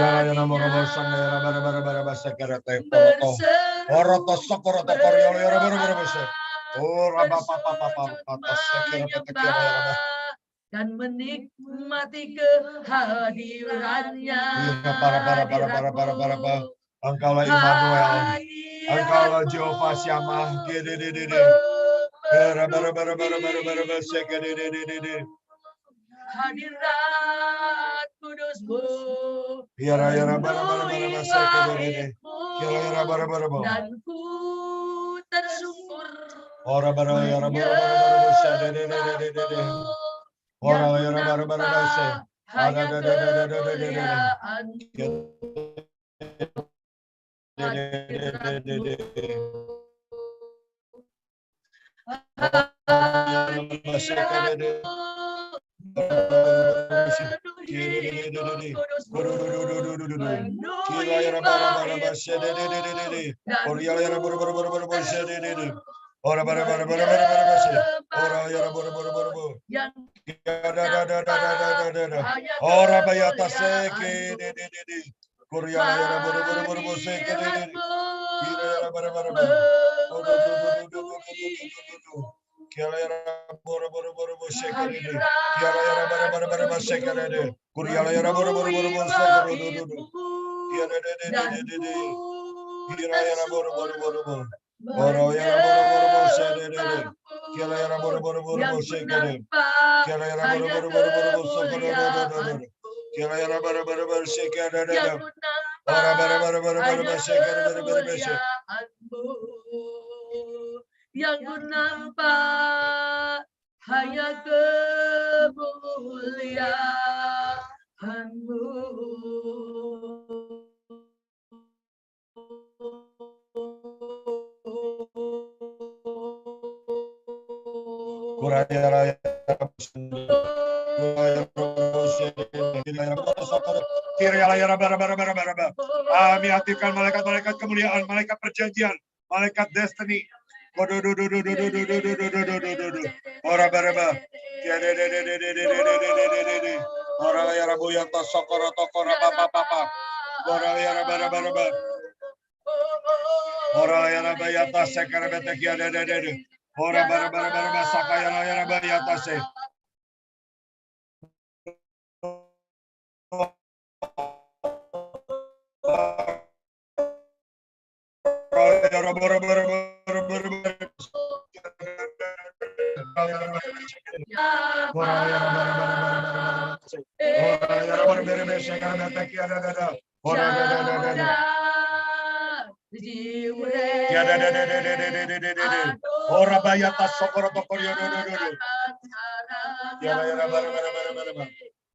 Dan menikmati kehadirannya. Engkaulah Immanuel, Engkaulah Jehovah Shammah. Hadirat kudusmu, dan ku tersyukur yang nampak hanya kemuliaanmu. Yang ku nampak hanya kemuliaanmu. Kami aktifkan malaikat-malaikat kemuliaan, malaikat perjanjian, malaikat destiny. Ora baraba. Ora ya rabu yang tosokoro tokora papa. Ora ya baraba. Ora ya raba ya tasekara beteki ada. Ora baraba sakaya ya raba ya tase. Ora bayata sokoro tokorio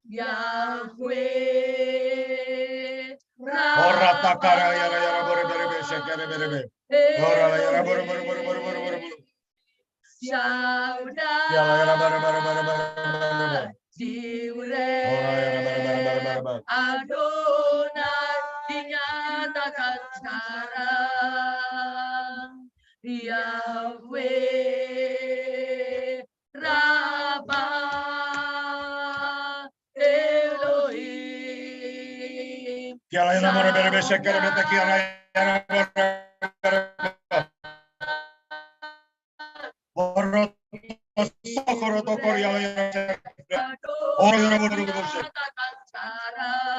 Yahweh, ora takara ya bore sekere berebe. Ora ya bore. Syauda Jiure Adonai dinyatakan nyatakan sekarang, Yahweh Rabbah Elohim. Kiala yana mora berebe şeker bete kiala yana mora sokoro tokor yana ora yana mora berebe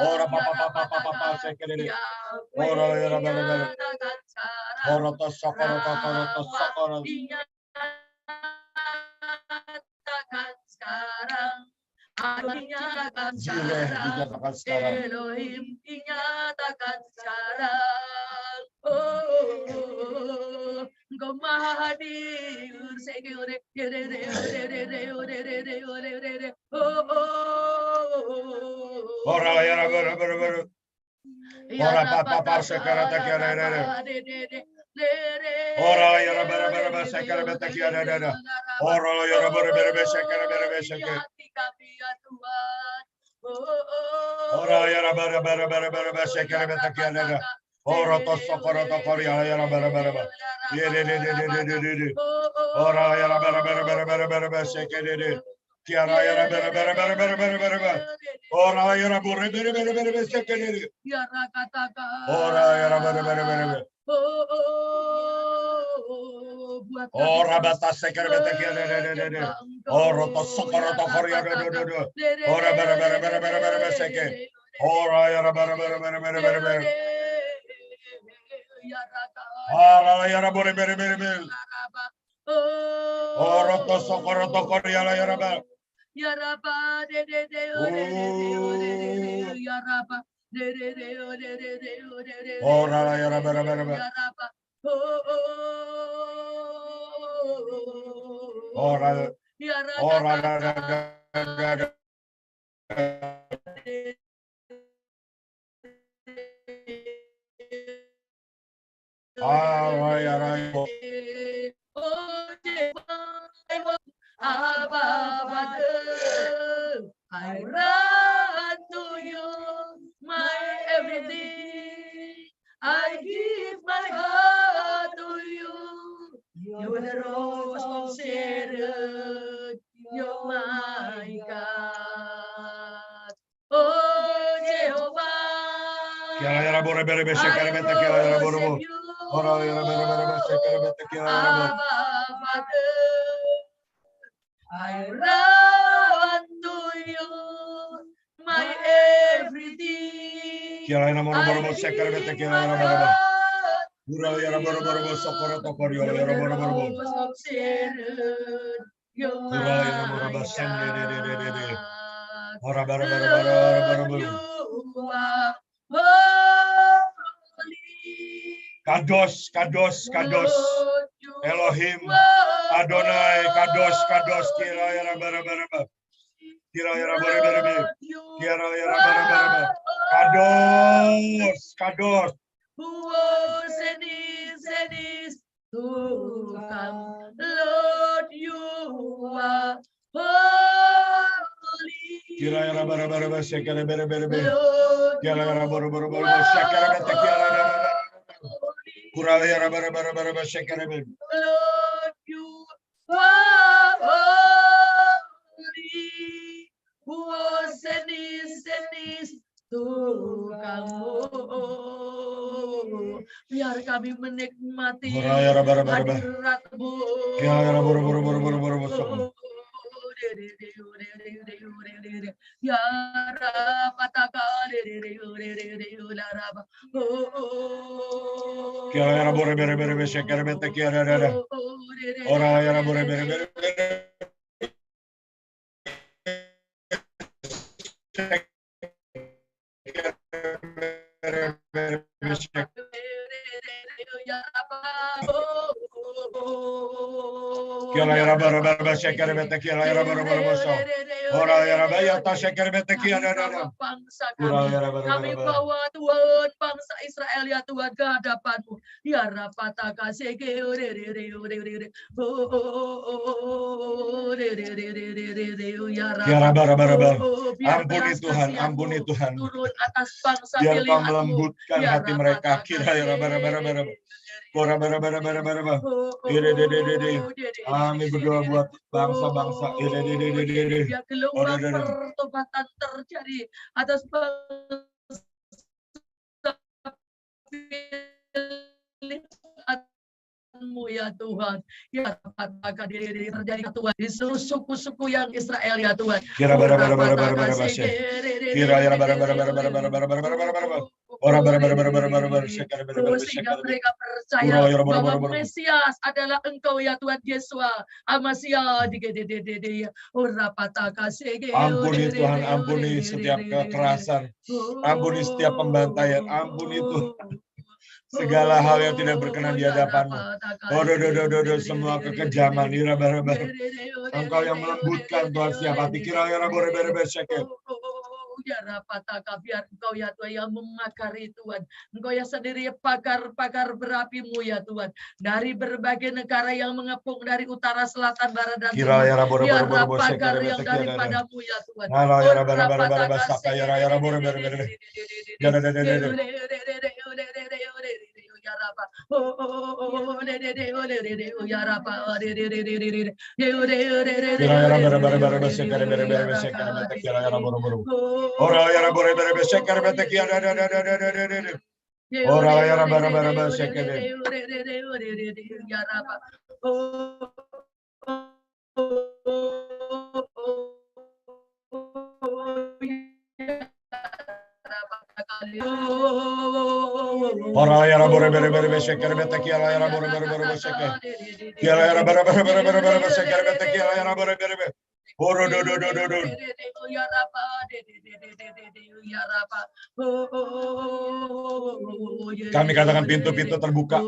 ora papa şeker ini ora yana berebe ora to sokoro sekarang, dinyatakan sekarang, Elohim dinyatakan sekarang. Oh, Engkau maha hadir. ora yana berebe ora papa şeker bete kiala ora yana berebe şeker bete kiala ora yana berebe şeker ora yana berebe şeker bete kiala ora to sokoro tokor yana berebe ora yana berebe şeker kiala yana berebe ora yana berebe şeker ora yana berebe ora bata şeker bete kiala ora to sokoro tokor yana ora berebe şeker ora yana berebe ora yana berebe ora to sokoro tokor yana Yaraba de yaraba de ora yana berebe ora I run to you, my everything. I give my heart to you. You're the rose of Sharon. You're my God. Oh Jehovah. Kiala yana berebe şeker bete kiala yana berebe ora yana berebe şeker bete kiala yana I run to you, my everything. kiala yana berebe şeker bete kiala yana berebe ora yana berebe sokoro tokor yana berebe ora yana berebe sende ora berebe Kados Elohim Adonai Kados kira yana berebe Kados Zenis Tuhan Lord you are holy. Kira yana berebe şeker berebe kira yana berebe şeker bete kira kurala yana berebe şeker berebe Lord you are holy. Zenis Tuhanmu. Biar kami menikmati hadirat-Mu. Ya bangsa Kami bawa Tuhan bangsa Israel ya Tuhan ke hadapan-Mu. Ya rapataka seke ampuni Tuhan, ampuni Tuhan. Turun atas bangsa Biar Kau pilihan-Mu. melembutkan hati mereka. Kami berdoa buat bangsa-bangsa. Biar gelombang pertobatan terjadi atas bangsa pilihan-Mu ya Tuhan. Ya katakan diri terjadi Tuhan di seluruh suku-suku yang Israel ya Tuhan. Sehingga mereka percaya bahwa Mesias adalah Engkau ya Tuhan Yesus. Amasia ampuni Tuhan, ampuni setiap kekerasan, ampuni setiap pembantaian, ampuni Tuhan segala hal yang tidak berkenan di hadapan-Mu. Semua kekejaman, Engkau yang melembutkan Tuhan setiap hati. Ya rapataka, biar Engkau ya Tuhan yang memakari Tuhan. Engkau ya sendiri pakar-pakar berapi-Mu ya Tuhan. Dari berbagai negara yang mengepung dari utara, selatan, barat, dan timur. Biar pakar yang daripada-Mu ya Tuhan. Kami katakan pintu-pintu terbuka.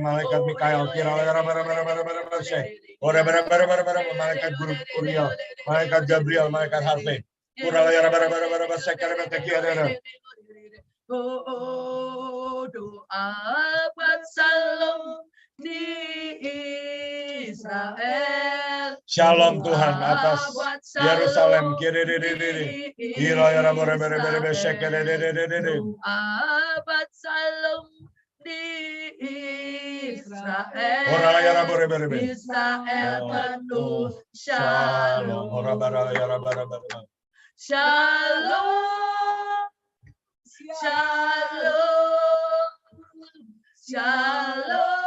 Malaikat Mikael, malaikat Guru Uriel, malaikat Gabriel, malaikat Harvey. Doa buat Shalom di Israel. Shalom Tuhan atas Yerusalem. Doa buat Shalom di Israel. Israel penuh Shalom. Shalom. Shalom. Shalom.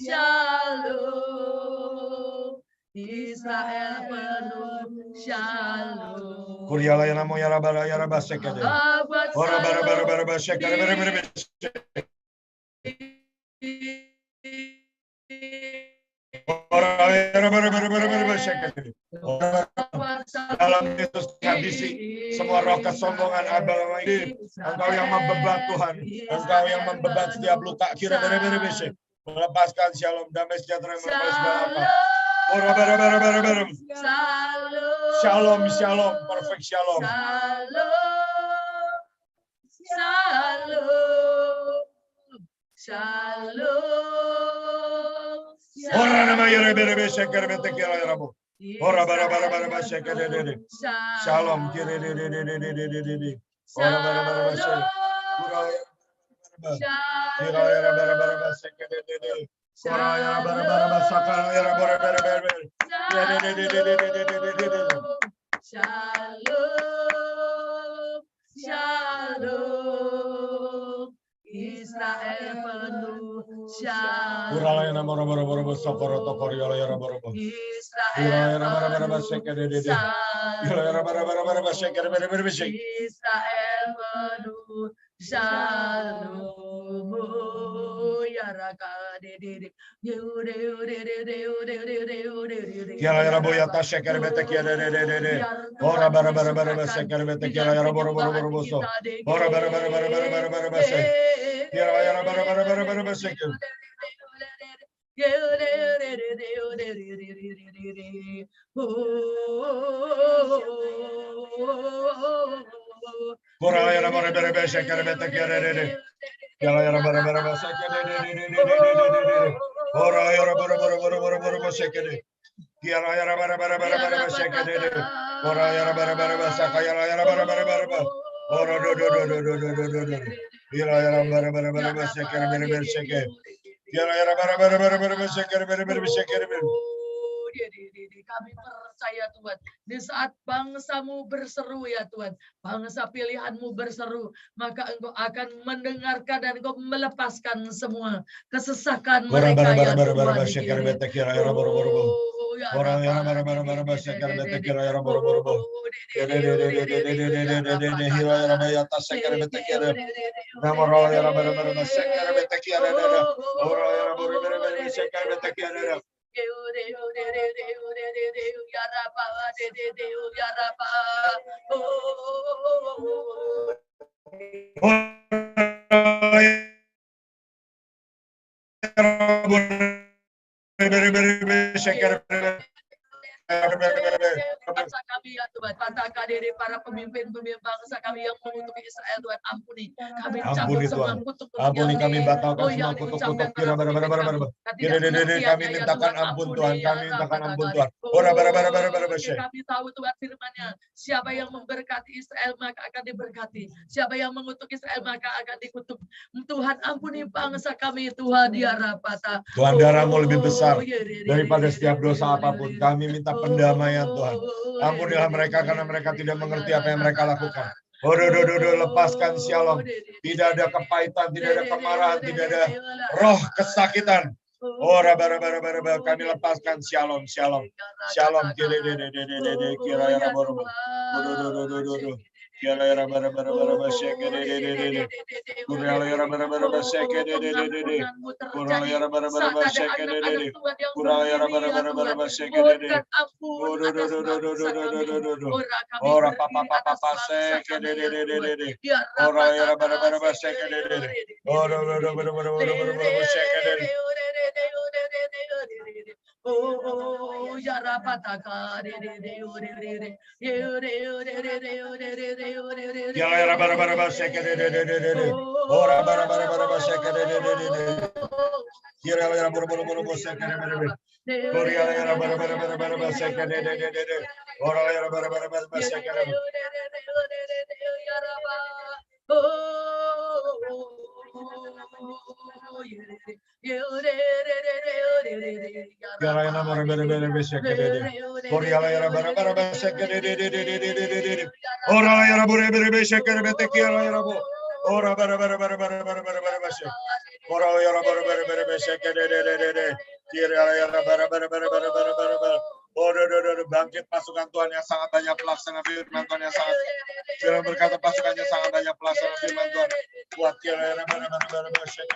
Shalom, Israel penuh Shalom. Kuriala ya namo ya rabara ya rabaseke. Ora bara bara bara baseke. Dalam Yesus habisi semua roh kesombongan abal ini. Engkau yang membeban Tuhan, Engkau yang membeban setiap luka. Kira-kira melepaskan shalom, damai sejahtera yang melepas segala apa. Ora bara bara bara bara. Shalom. Shalom, shalom, perfect shalom. Shalom. Shalom. Ora nama yere bere be şeker be tekira yarabu. Ora bara bara bara bara şeker de de. Shalom kire de de de de de de de de. Ora bara bara bara şeker. Ora yara bara bara bara şeker de de de. Ora yara bara bara bara sakara yara bara bara bara. De de de de de de de de de. Shalom, shalom, Israel penuh shalom. Ora yara bara bara bara sakara tokor yara yara bara bara. Israel penuh shalom. Yara bara bara bara şeker bere bere şeker. Israel penuh shalom. Kiala yara boya ta şeker bete kiala de de de. Ora bara bara bara bara şeker bete kiala yara bara bara bara boso. Ora bara bara bara bara bara bara bara şeker. Kiala yara bara bara bara bara bara şeker. Ora yara bara bara bara şeker bete kiala de de. Kiala yara bara bara bara şeker de de de de de de. Ora yara bara bara bara bara bara şeker de. Kiala yara bara bara bara bara şeker de de. Ora yara bara bara bara şeker yara bara bara bara. Ora do do do do do do do do. Kiala yara bara bara bara bara şeker bere bere şeker. Kiala yara bara bara bara bara şeker bere bere şeker bere. Kami percaya Tuhan, di saat bangsamu berseru ya Tuhan, bangsa pilihanmu berseru, maka Engkau akan mendengarkan dan Engkau melepaskan semua kesesakan mereka ya Tuhan. Orang yang bara-bara şeker bete kira yara boro-boro. Hira yara bayata şeker bete kira. Namoro yara bara-bara şeker bete kira. Ora yara boro-boro şeker bete kira. Şeker bangsa kami ya Tuhan, katakan diri para pemimpin bangsa kami yang mengutuk Israel Tuhan, ampuni kami ampuni Tuhan, ampuni kami batalkan semua kutuk-kutuk kira bara-bara. Kami mintakan ampun Tuhan, kami mintakan ampun Tuhan. Kami tahu Tuhan firman-Nya, siapa yang memberkati Israel maka akan diberkati, siapa yang mengutuk Israel maka akan dikutuk. Tuhan ampuni bangsa kami Tuhan, ya Rapata. Tuhan, darah-Mu lebih besar daripada setiap dosa apapun. Kami minta pendamaian Tuhan. Ampunilah mereka karena mereka tidak mengerti apa yang mereka lakukan. Lepaskan shalom. Tidak ada kepahitan, tidak ada kemarahan, tidak ada roh kesakitan. Ora bara kami lepaskan shalom. Shalom kira ya boro. Kira ya bara shake de. Kira ya bara shake de. Kira ya bara shake de. Kira ya bara shake de. Ora papa shake de. Ora ya bara shake de. Ora bara shake de. Oh, ya rapataka de ya bara shake de. Ora bara shake de. Kira ya bara shake de. Korea ya bara shake de. Ora ya bara shake de. Kira ya bara shake de. Korea ya bara shake de. Ora ya bara shake de. Kira ya ora bara shake. Ora ya bara shake de. Kira ya bara. Bangkit pasukan Tuhan yang sangat banyak pelaksana firman Tuhan yang sangat. Firman berkata pasukannya sangat banyak pelaksana firman Tuhan. Kuat kira ya bara shake.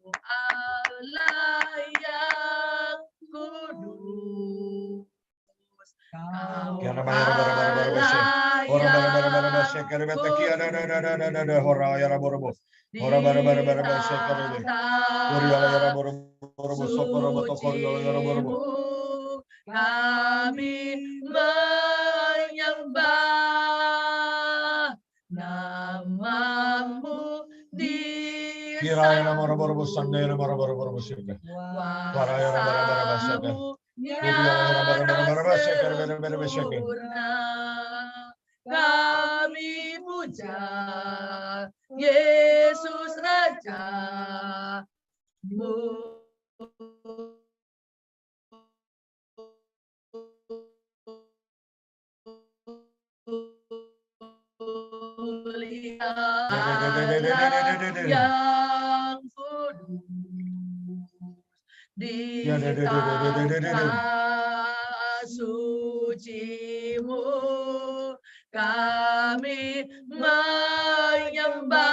Allah yang kudus, Kau Kiana mayara bara bashe. Ora bara bashe kare beta kiana da hora yara borobo. Ora bara bashe kare be. Ori yara borobo sokoro boto kori yara borobo. Kami menyembah namamu di Kira yana mara borobo sande yana mara borobo shirka. Para yara bara bashe kare. Ori yara bara bashe kare beta bashe kare. Kami puja Yesus Raja mulia yang kudus di tanah sucimu kami menyembah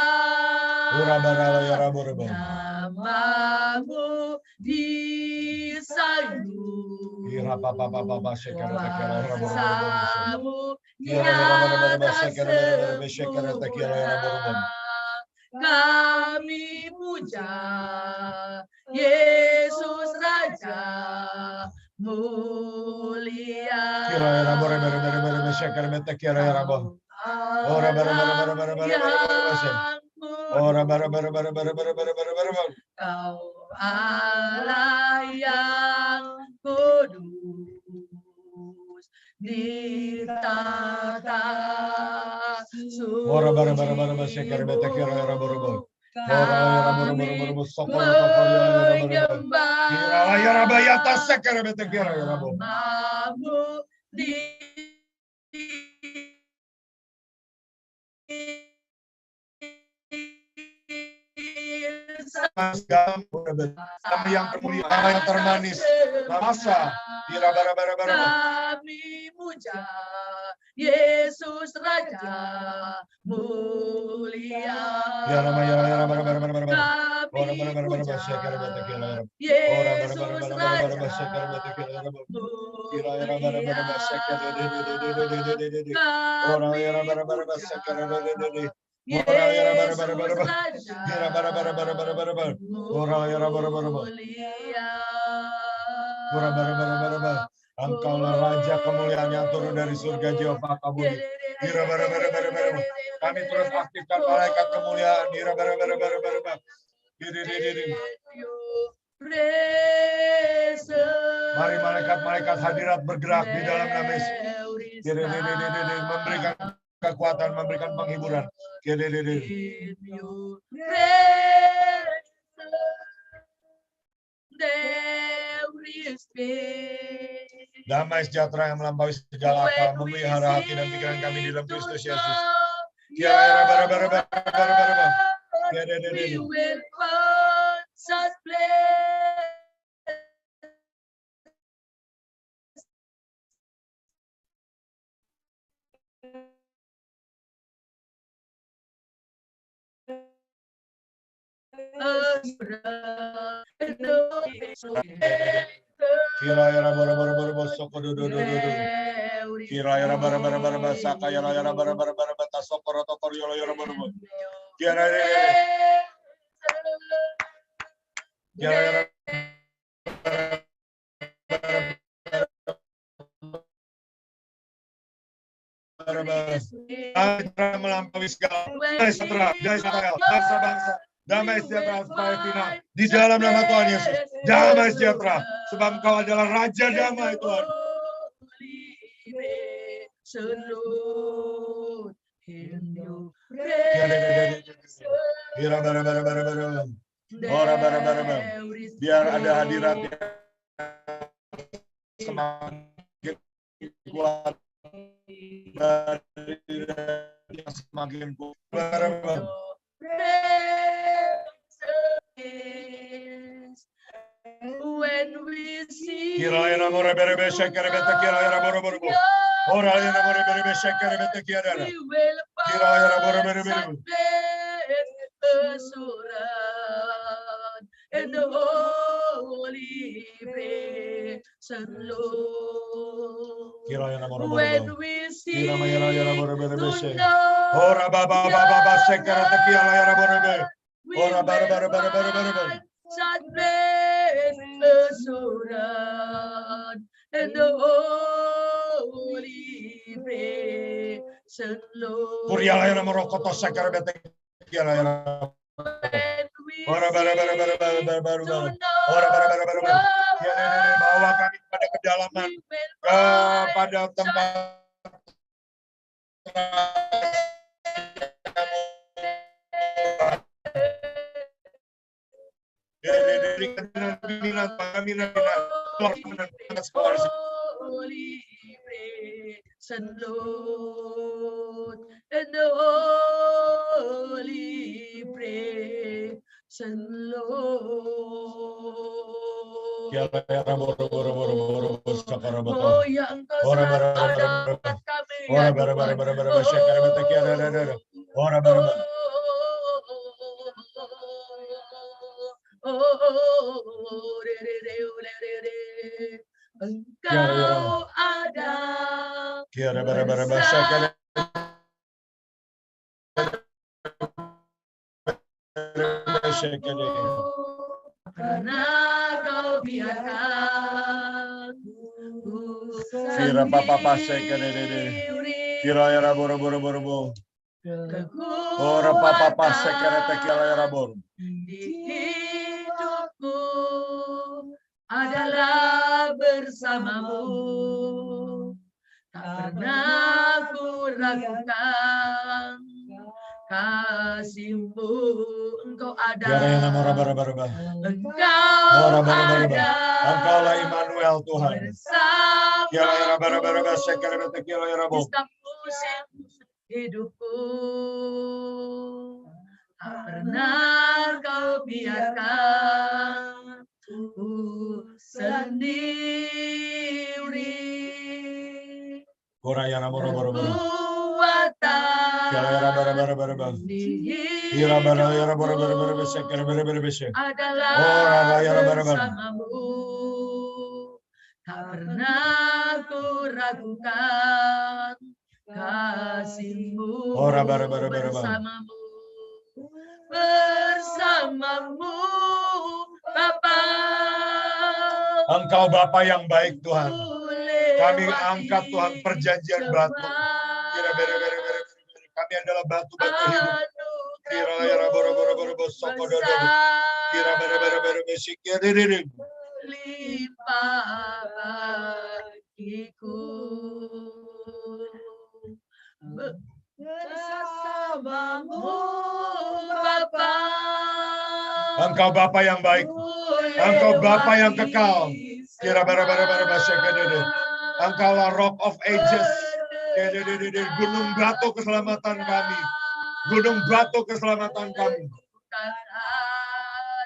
namamu di Sayun. Kuasamu nyata sempurna. Kami puja Yesus Raja mulia. Kau Allah yang kudus di tata sucimu namamu di Nama yang termulia, nama yang termanis, masa kami puja Yesus Raja mulia. Kami puja Yesus Raja mulia. Engkaulah Raja kemuliaan yang turun dari surga Jehovah kabuni. Kami terus aktifkan malaikat kemuliaan. Mari malaikat-malaikat hadirat bergerak di dalam nama Yesus. Memberikan kekuatan, memberikan penghiburan. Damai sejahtera yang melampaui segala akal memelihara hati dan pikiran kami di dalam Kristus Yesus. Kiraya bara soko do Kiraya bara saka yara bara tasokoro tokor yolo bara. Kiraya melampaui segala bangsa. Damai sejahtera Palestina di dalam nama Tuhan Yesus. Damai sejahtera sebab Engkau adalah Raja damai Tuhan. Biar ada hadirat semakin kuat, yang semakin kuat. When we see Kiraya namore berebe shekere bete kiraya raboro boro. Oraya namore berebe shekere bete kiraya. Kiraya raboro berebe. And the holy praise and Lord. when we see to know Ora baba baba sekara tekiala yara borebe. we Ora bara bara bara bara bara bara. will find assurance and the holy praise Lord. Puriala yara morokoto sekara tekiala yara. Ora bara bara bara bara bara bara. Ora bara bara bara bara. Bawa kami pada kedalaman, kepada tempat Holy praise and Lord, and the holy praise and Lord. Oh, yang kau selalu dapat kami ya Engkau ada pernah kau biarkan Kira papa Kira ya rabor Ora papa sekere tekiala ya rabor. Di hidupku adalah bersamamu, tak pernah ku ragukan kasihmu. Engkau ada, engkau ada, Engkaulah Immanuel Tuhan. Bersamamu di setiap musim hidupku, tak pernah kau biarkan ku sendiri. Kekuatan di hidupku adalah bersamamu, tak pernah ku ragukan kasihmu. Bersamamu, bersamamu Bapa. Engkau Bapa yang baik Tuhan. Kami angkat Tuhan perjanjian batu. Kami adalah batu-batu hidup. Kira ya raboro sokododo. Kira sikir limpah bagiku. Bersamamu Bapa. Engkau Bapa yang baik. Engkau Bapa yang kekal. Kira Engkaulah Rock of Ages. Gunung batu keselamatan kami. Gunung batu keselamatan kami.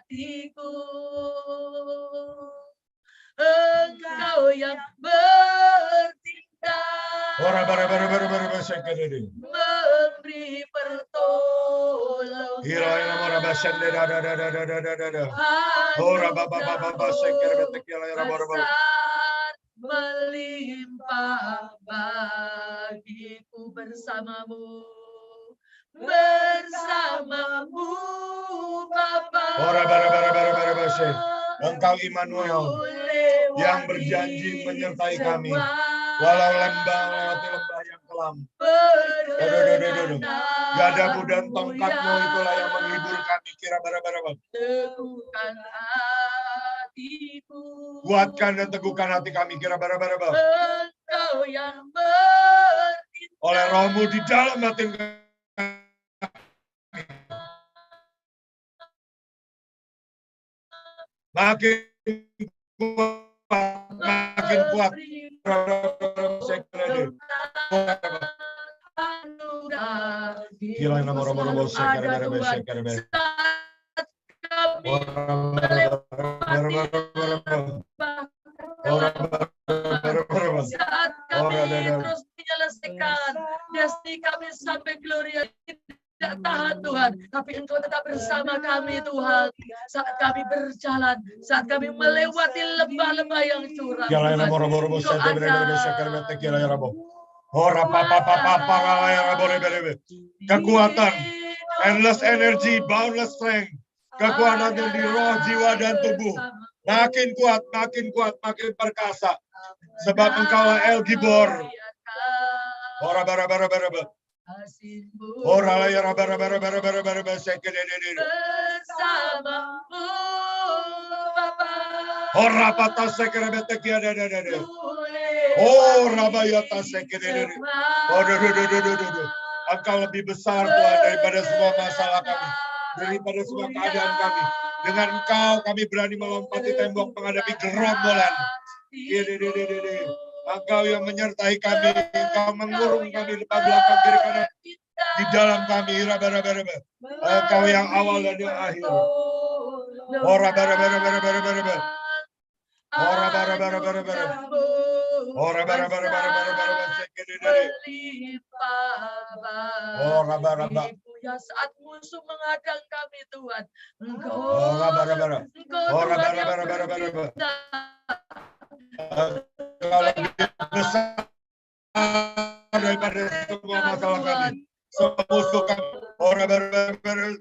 Hatiku, Engkau yang bertindak memberi pertolongan. Melimpah bagiku bersamamu, bersamamu Bapa. Engkau Immanuel yang berjanji menyertai kami walau lewati lembah yang kelam. Gadamu dan tongkatmu itulah yang menghibur kami. Kira Teguhkan hatiku, kuatkan dan teguhkan hati kami. Kira Engkau yang bertindak oleh Roh-Mu di dalam hati kami. Makin kuat. Gila nama robo saat kami terus menyelesaikan destiny kami sampai gloria tidak tahan Tuhan, tapi Engkau tetap bersama kami Tuhan. Saat kami berjalan, saat kami melewati lembah-lembah yang curam, Tuhan, Engkau ada. Kekuatan, endless energy, boundless strength, kekuatan yang di roh, jiwa, dan tubuh. Makin kuat, makin perkasa. Sebab Engkaulah El Gibor. Ora bara bara bara bara. Ora la ya bara bara bara bara bara bara sekedede. Bersamamu Bapa. Ora pata sekedede kiadede. Ora bayata sekedede. Oh, Engkau lebih besar Tuhan daripada semua masalah kami, daripada semua keadaan kami. Dengan Engkau kami berani melompati tembok menghadapi gerombolan. Engkau yang menyertai kami, Engkau mengurung kami depan belakang kiri kanan, di dalam kami. Engkau yang awal dan yang akhir. Ora bara bara bara bara bara bara. Ora bara bara bara bara. Ora bara bara bara bara bara. Ora bara bara. Ya saat musuh menghadang kami Tuhan, Engkau ora bara bara. Ora bara bara bara bara. Engkau lebih besar daripada semua masalah kami, semua musuh kami. Ora bara bara bara.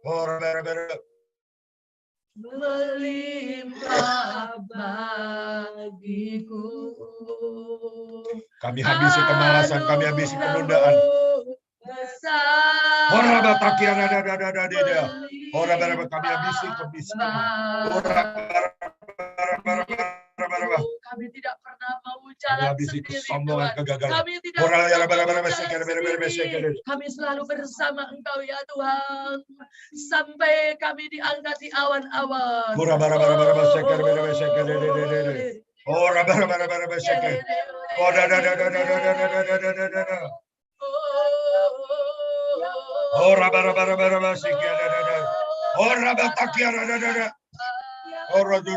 Ora bara bara. Melimpah bagiku. Kami habisi kemalasan, kami habisi penundaan. Ora batakian ada. Ora bara kami habisi kemiskinan. Ora bara. Kami tidak pernah mau jalan sendiri kesombongan, kegagalan. Kami tidak Kami selalu bersama Engkau ya Tuhan, sampai kami diangkat di awan-awan. Ora bara bara bara seker bara seker. Ora bara bara bara seker. Ora da. Ora bara bara bara seker. Ora batakian ada. Ora du.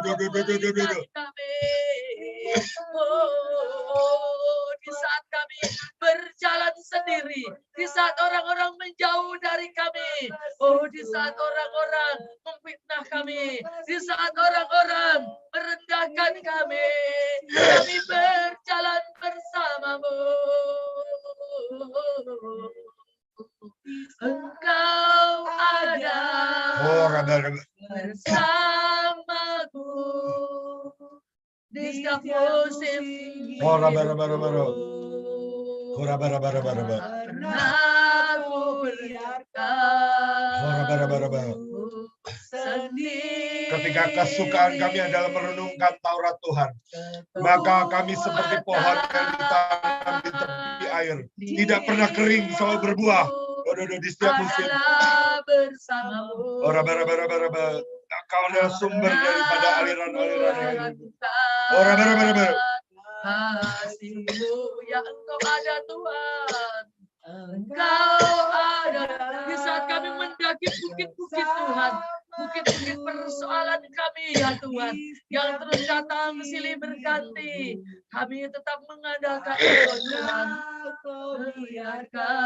Di saat kami berjalan sendiri, di saat orang-orang menjauh dari kami, di saat orang-orang memfitnah kami, di saat orang-orang merendahkan kami berjalan bersamamu. Engkau ada bersamaku di setiap musim. Ora bara. Ora bara. Ketika kesukaan kami adalah merenungkan Taurat Tuhan, maka kami seperti pohon yang ditanam di tepi air, tidak pernah kering, selalu berbuah. Di setiap musim. Ora bara. Kau adalah sumber daripada aliran-aliran yang hidup. Ora bara. Kasih-Mu yang Engkau ada Tuhan. Engkau ada di saat kami mendaki bukit-bukit Tuhan, bukit-bukit persoalan kami ya Tuhan, yang terus datang silih berganti. Kami tetap mengandalkan Engkau Tuhan. Biarkan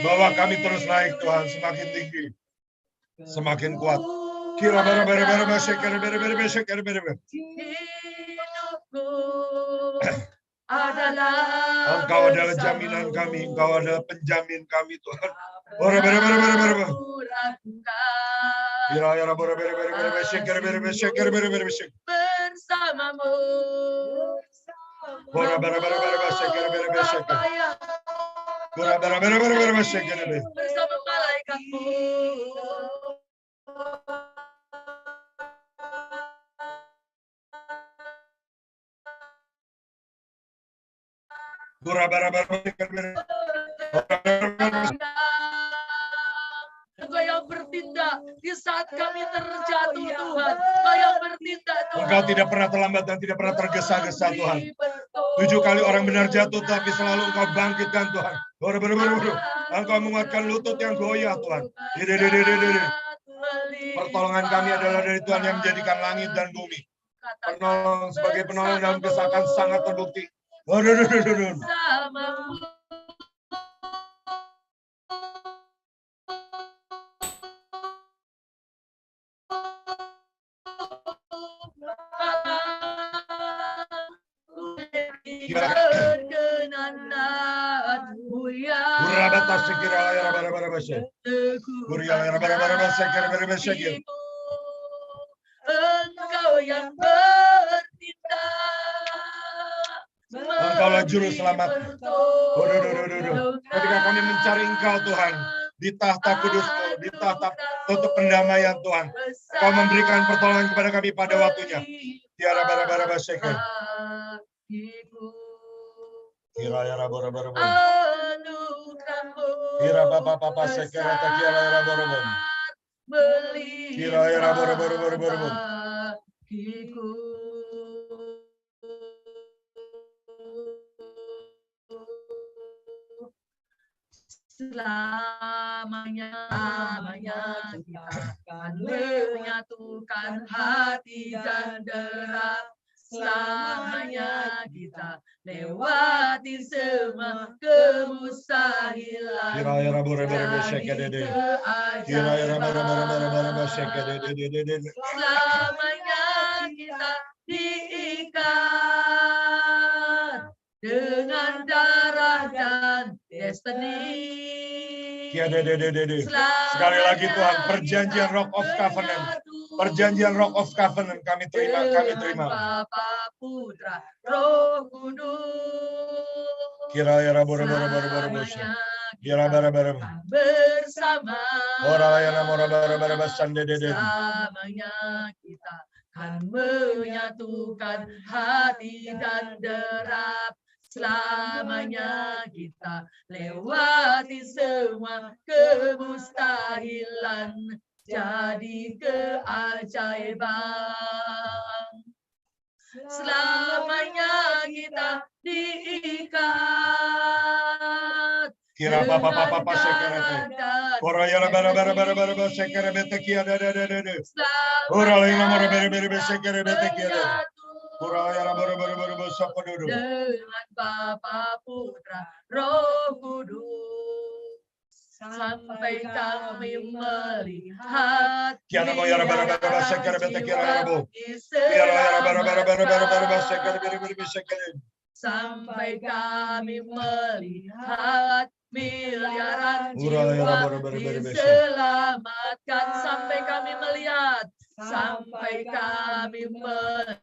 bahwa kami terus naik Tuhan, semakin tinggi, semakin kuat. Kira bara. Hidupku adalah Engkau adalah jaminan kami, Engkau adalah penjamin kami Tuhan. Ora bara. Kira bara. Bersamamu. Ora bara. Bersama malaikatmu. Engkau yang bertindak di saat kami terjatuh Tuhan. Engkau yang bertindak Tuhan. Engkau tidak pernah terlambat dan tidak pernah tergesa-gesa Tuhan. 7 kali orang benar jatuh, tapi selalu Engkau bangkitkan Tuhan. Engkau menguatkan lutut yang goyah Tuhan. Pertolongan kami adalah dari Tuhan yang menjadikan langit dan bumi. Penolong sebagai penolong dalam kesakan sangat terbukti. bersamamu. Perkenananmu ya Engkau yang bertindak, Engkaulah juru selamat. Ketika kami mencari Engkau Tuhan, di tahta kudus-Mu, di tahta tutup pendamaian Tuhan, Kau memberikan pertolongan kepada kami pada waktunya. Tiara bara baseke. Kira ya bara. Kira papa sekera takiara ya bara. Kira ya bara. Selamanya kita akan menyatukan hati dan derap. Selamanya kita lewati semua kemustahilan. Selamanya kita diikat dengan darah dan destiny. Sekali lagi Tuhan, perjanjian Rock of Covenant. Perjanjian Rock of Covenant kami terima. Bapa, Putra, Roh Kudus. Kira ya bara. Kira bara. Bersama. Selamanya kita akan menyatukan hati dan derap. Selamanya kita lewati semua kemustahilan jadi keajaiban. Selamanya kita diikat. Kira papa sekerete. Koraya bara sekerete kia ada. Koraya bara sekerete kia. Kuraya bara sapododo. Dengan Bapa, Putra, Roh Kudus, sampai kami melihat Kiana mo yara bara sekerete kia rabo. Sampai kami melihat miliaran jiwa diselamatkan. Sampai kami melihat, sampai kami melihat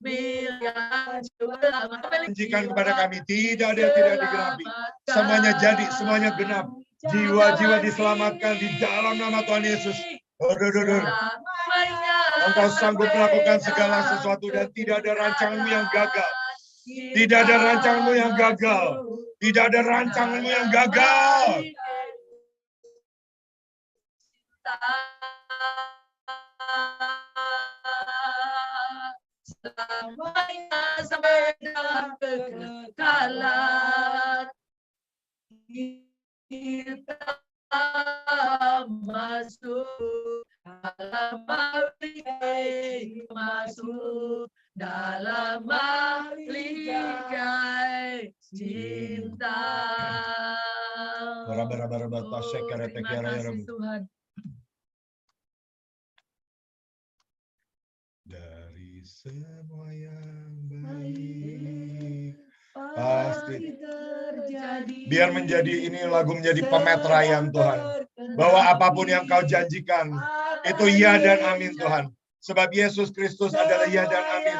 miliaran jiwa. Janjikan kepada kami tidak ada yang tidak digenapi. Semuanya jadi, semuanya genap. Jiwa-jiwa diselamatkan di dalam nama Tuhan Yesus. Engkau sanggup melakukan segala sesuatu dan tidak ada rancanganmu yang gagal. Tidak ada rancanganmu yang gagal. Tidak ada rancanganmu yang gagal. Selamanya sampai dalam kekekalan. Kita masuk dalam balikai cinta. Terima kasih Tuhan. Dari semua yang baik pasti terjadi. Biar menjadi ini lagu menjadi pemeteraian Tuhan. Bahwa apapun yang kau janjikan itu ya dan amin Tuhan. Sebab Yesus Kristus adalah ya dan amin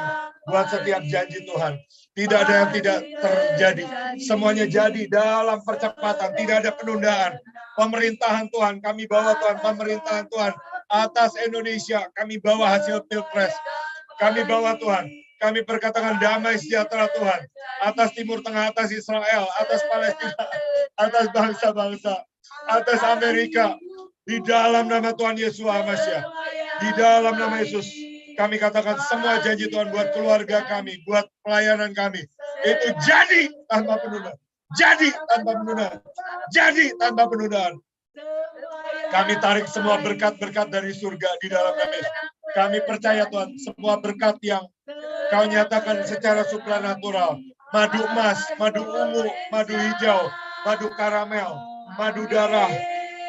buat setiap janji Tuhan. Tidak ada yang tidak terjadi. Semuanya jadi dalam percepatan. Tidak ada penundaan. Pemerintahan Tuhan, kami bawa Tuhan. Pemerintahan Tuhan atas Indonesia. Kami bawa hasil Pilpres. Kami bawa Tuhan. Kami perkatakan damai sejahtera Tuhan. Atas Timur Tengah, atas Israel, atas Palestina, atas bangsa-bangsa, atas Amerika. Di dalam nama Tuhan Yesus Hamasyah. Di dalam nama Yesus. Kami katakan semua janji Tuhan buat keluarga kami, buat pelayanan kami. Itu jadi tanpa penundaan. Jadi tanpa penundaan. Jadi tanpa penundaan. Kami tarik semua berkat-berkat dari surga di dalam nama Yesus. Kami percaya Tuhan, semua berkat yang Kau nyatakan secara supranatural. Madu emas, madu ungu, madu hijau, madu karamel, madu darah,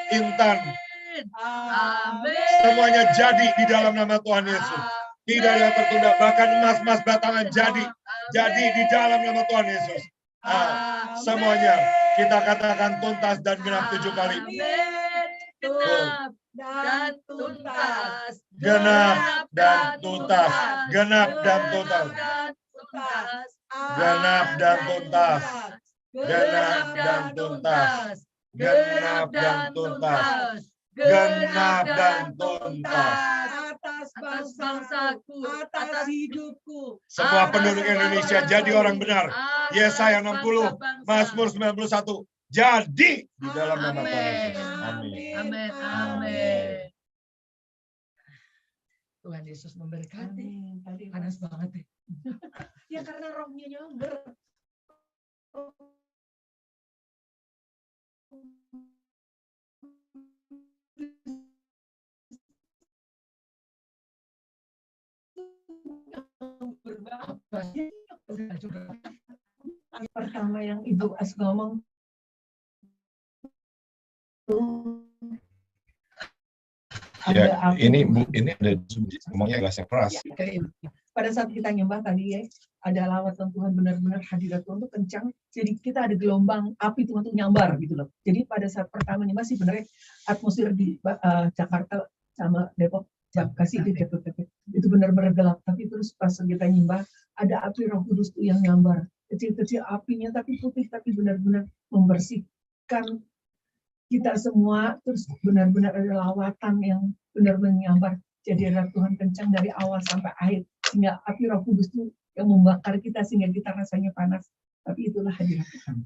intan. Semuanya jadi di dalam nama Tuhan Yesus. Tidak ada yang tertunda, bahkan emas-emas batangan jadi di dalam nama Tuhan Yesus. Semuanya kita katakan tuntas dan genap 7 kali. Genap dan tuntas. Genap dan tuntas. Genap dan tuntas. Genap dan tuntas. Genap dan tuntas. Genap dan tuntas. Genap dan tuntas. Atas bangsaku, atas hidupku. Semua penduduk Indonesia jadi orang benar. Yesaya 60, Mazmur 91. Jadi di dalam nama Tuhan Yesus. Amin. Amin. Amin. Tuhan Yesus memberkati. Panas banget ya. Ya karena rohnya nyamber. Pertama yang Ibu As ngomong Ya, ini Bu, ini ada ngomongnya agak keras. Pada saat kita nyembah tadi ya, ada lawatan Tuhan, benar-benar hadirat Tuhan itu kencang. Jadi kita ada gelombang api Tuhan itu nyambar gitu loh. Jadi pada saat pertama nyembah sih benar atmosfer di Jakarta sama Depok, Bekasi itu benar-benar gelap. Tapi terus pas kita nyembah ada api Roh Kudus tuh yang nyambar. Kecil-kecil apinya tapi putih, tapi benar-benar membersihkan kita semua. Terus benar-benar ada lawatan yang benar-benar nyambar. Jadi ada Tuhan kencang dari awal sampai akhir, sehingga api Roh Kudus itu yang membakar kita sehingga kita rasanya panas. Tapi itulah hadirat Tuhan.